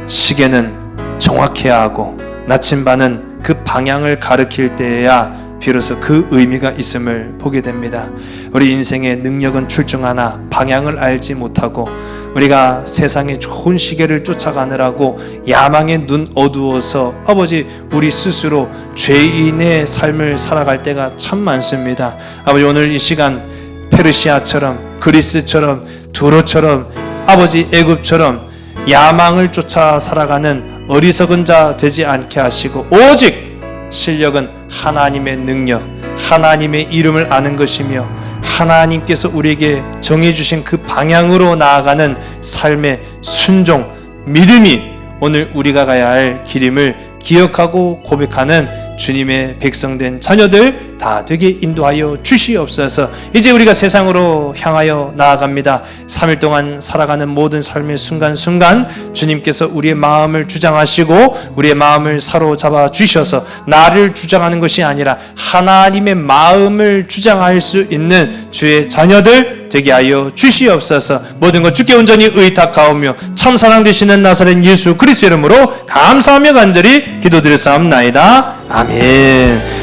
[SPEAKER 2] 시계는 정확해야 하고 나침반은 그 방향을 가리킬 때에야 비로소 그 의미가 있음을 보게 됩니다. 우리 인생의 능력은 출중하나 방향을 알지 못하고 우리가 세상의 좋은 시계를 쫓아가느라고 야망에 눈 어두워서 아버지 우리 스스로 죄인의 삶을 살아갈 때가 참 많습니다. 아버지 오늘 이 시간 페르시아처럼 그리스처럼 두로처럼 아버지 애굽처럼 야망을 쫓아 살아가는 어리석은 자 되지 않게 하시고 오직 실력은 하나님의 능력, 하나님의 이름을 아는 것이며 하나님께서 우리에게 정해주신 그 방향으로 나아가는 삶의 순종, 믿음이 오늘 우리가 가야 할 길임을 기억하고 고백하는 주님의 백성된 자녀들 다 되게 인도하여 주시옵소서. 이제 우리가 세상으로 향하여 나아갑니다. 3일 동안 살아가는 모든 삶의 순간순간 주님께서 우리의 마음을 주장하시고 우리의 마음을 사로잡아 주셔서 나를 주장하는 것이 아니라 하나님의 마음을 주장할 수 있는 주의 자녀들 되게 하여 주시옵소서. 모든 것 주께 온전히 의탁하오며 참 사랑 되시는 나사렛 예수 그리스도 이름으로 감사하며 간절히 기도드렸사옵나이다. 아멘.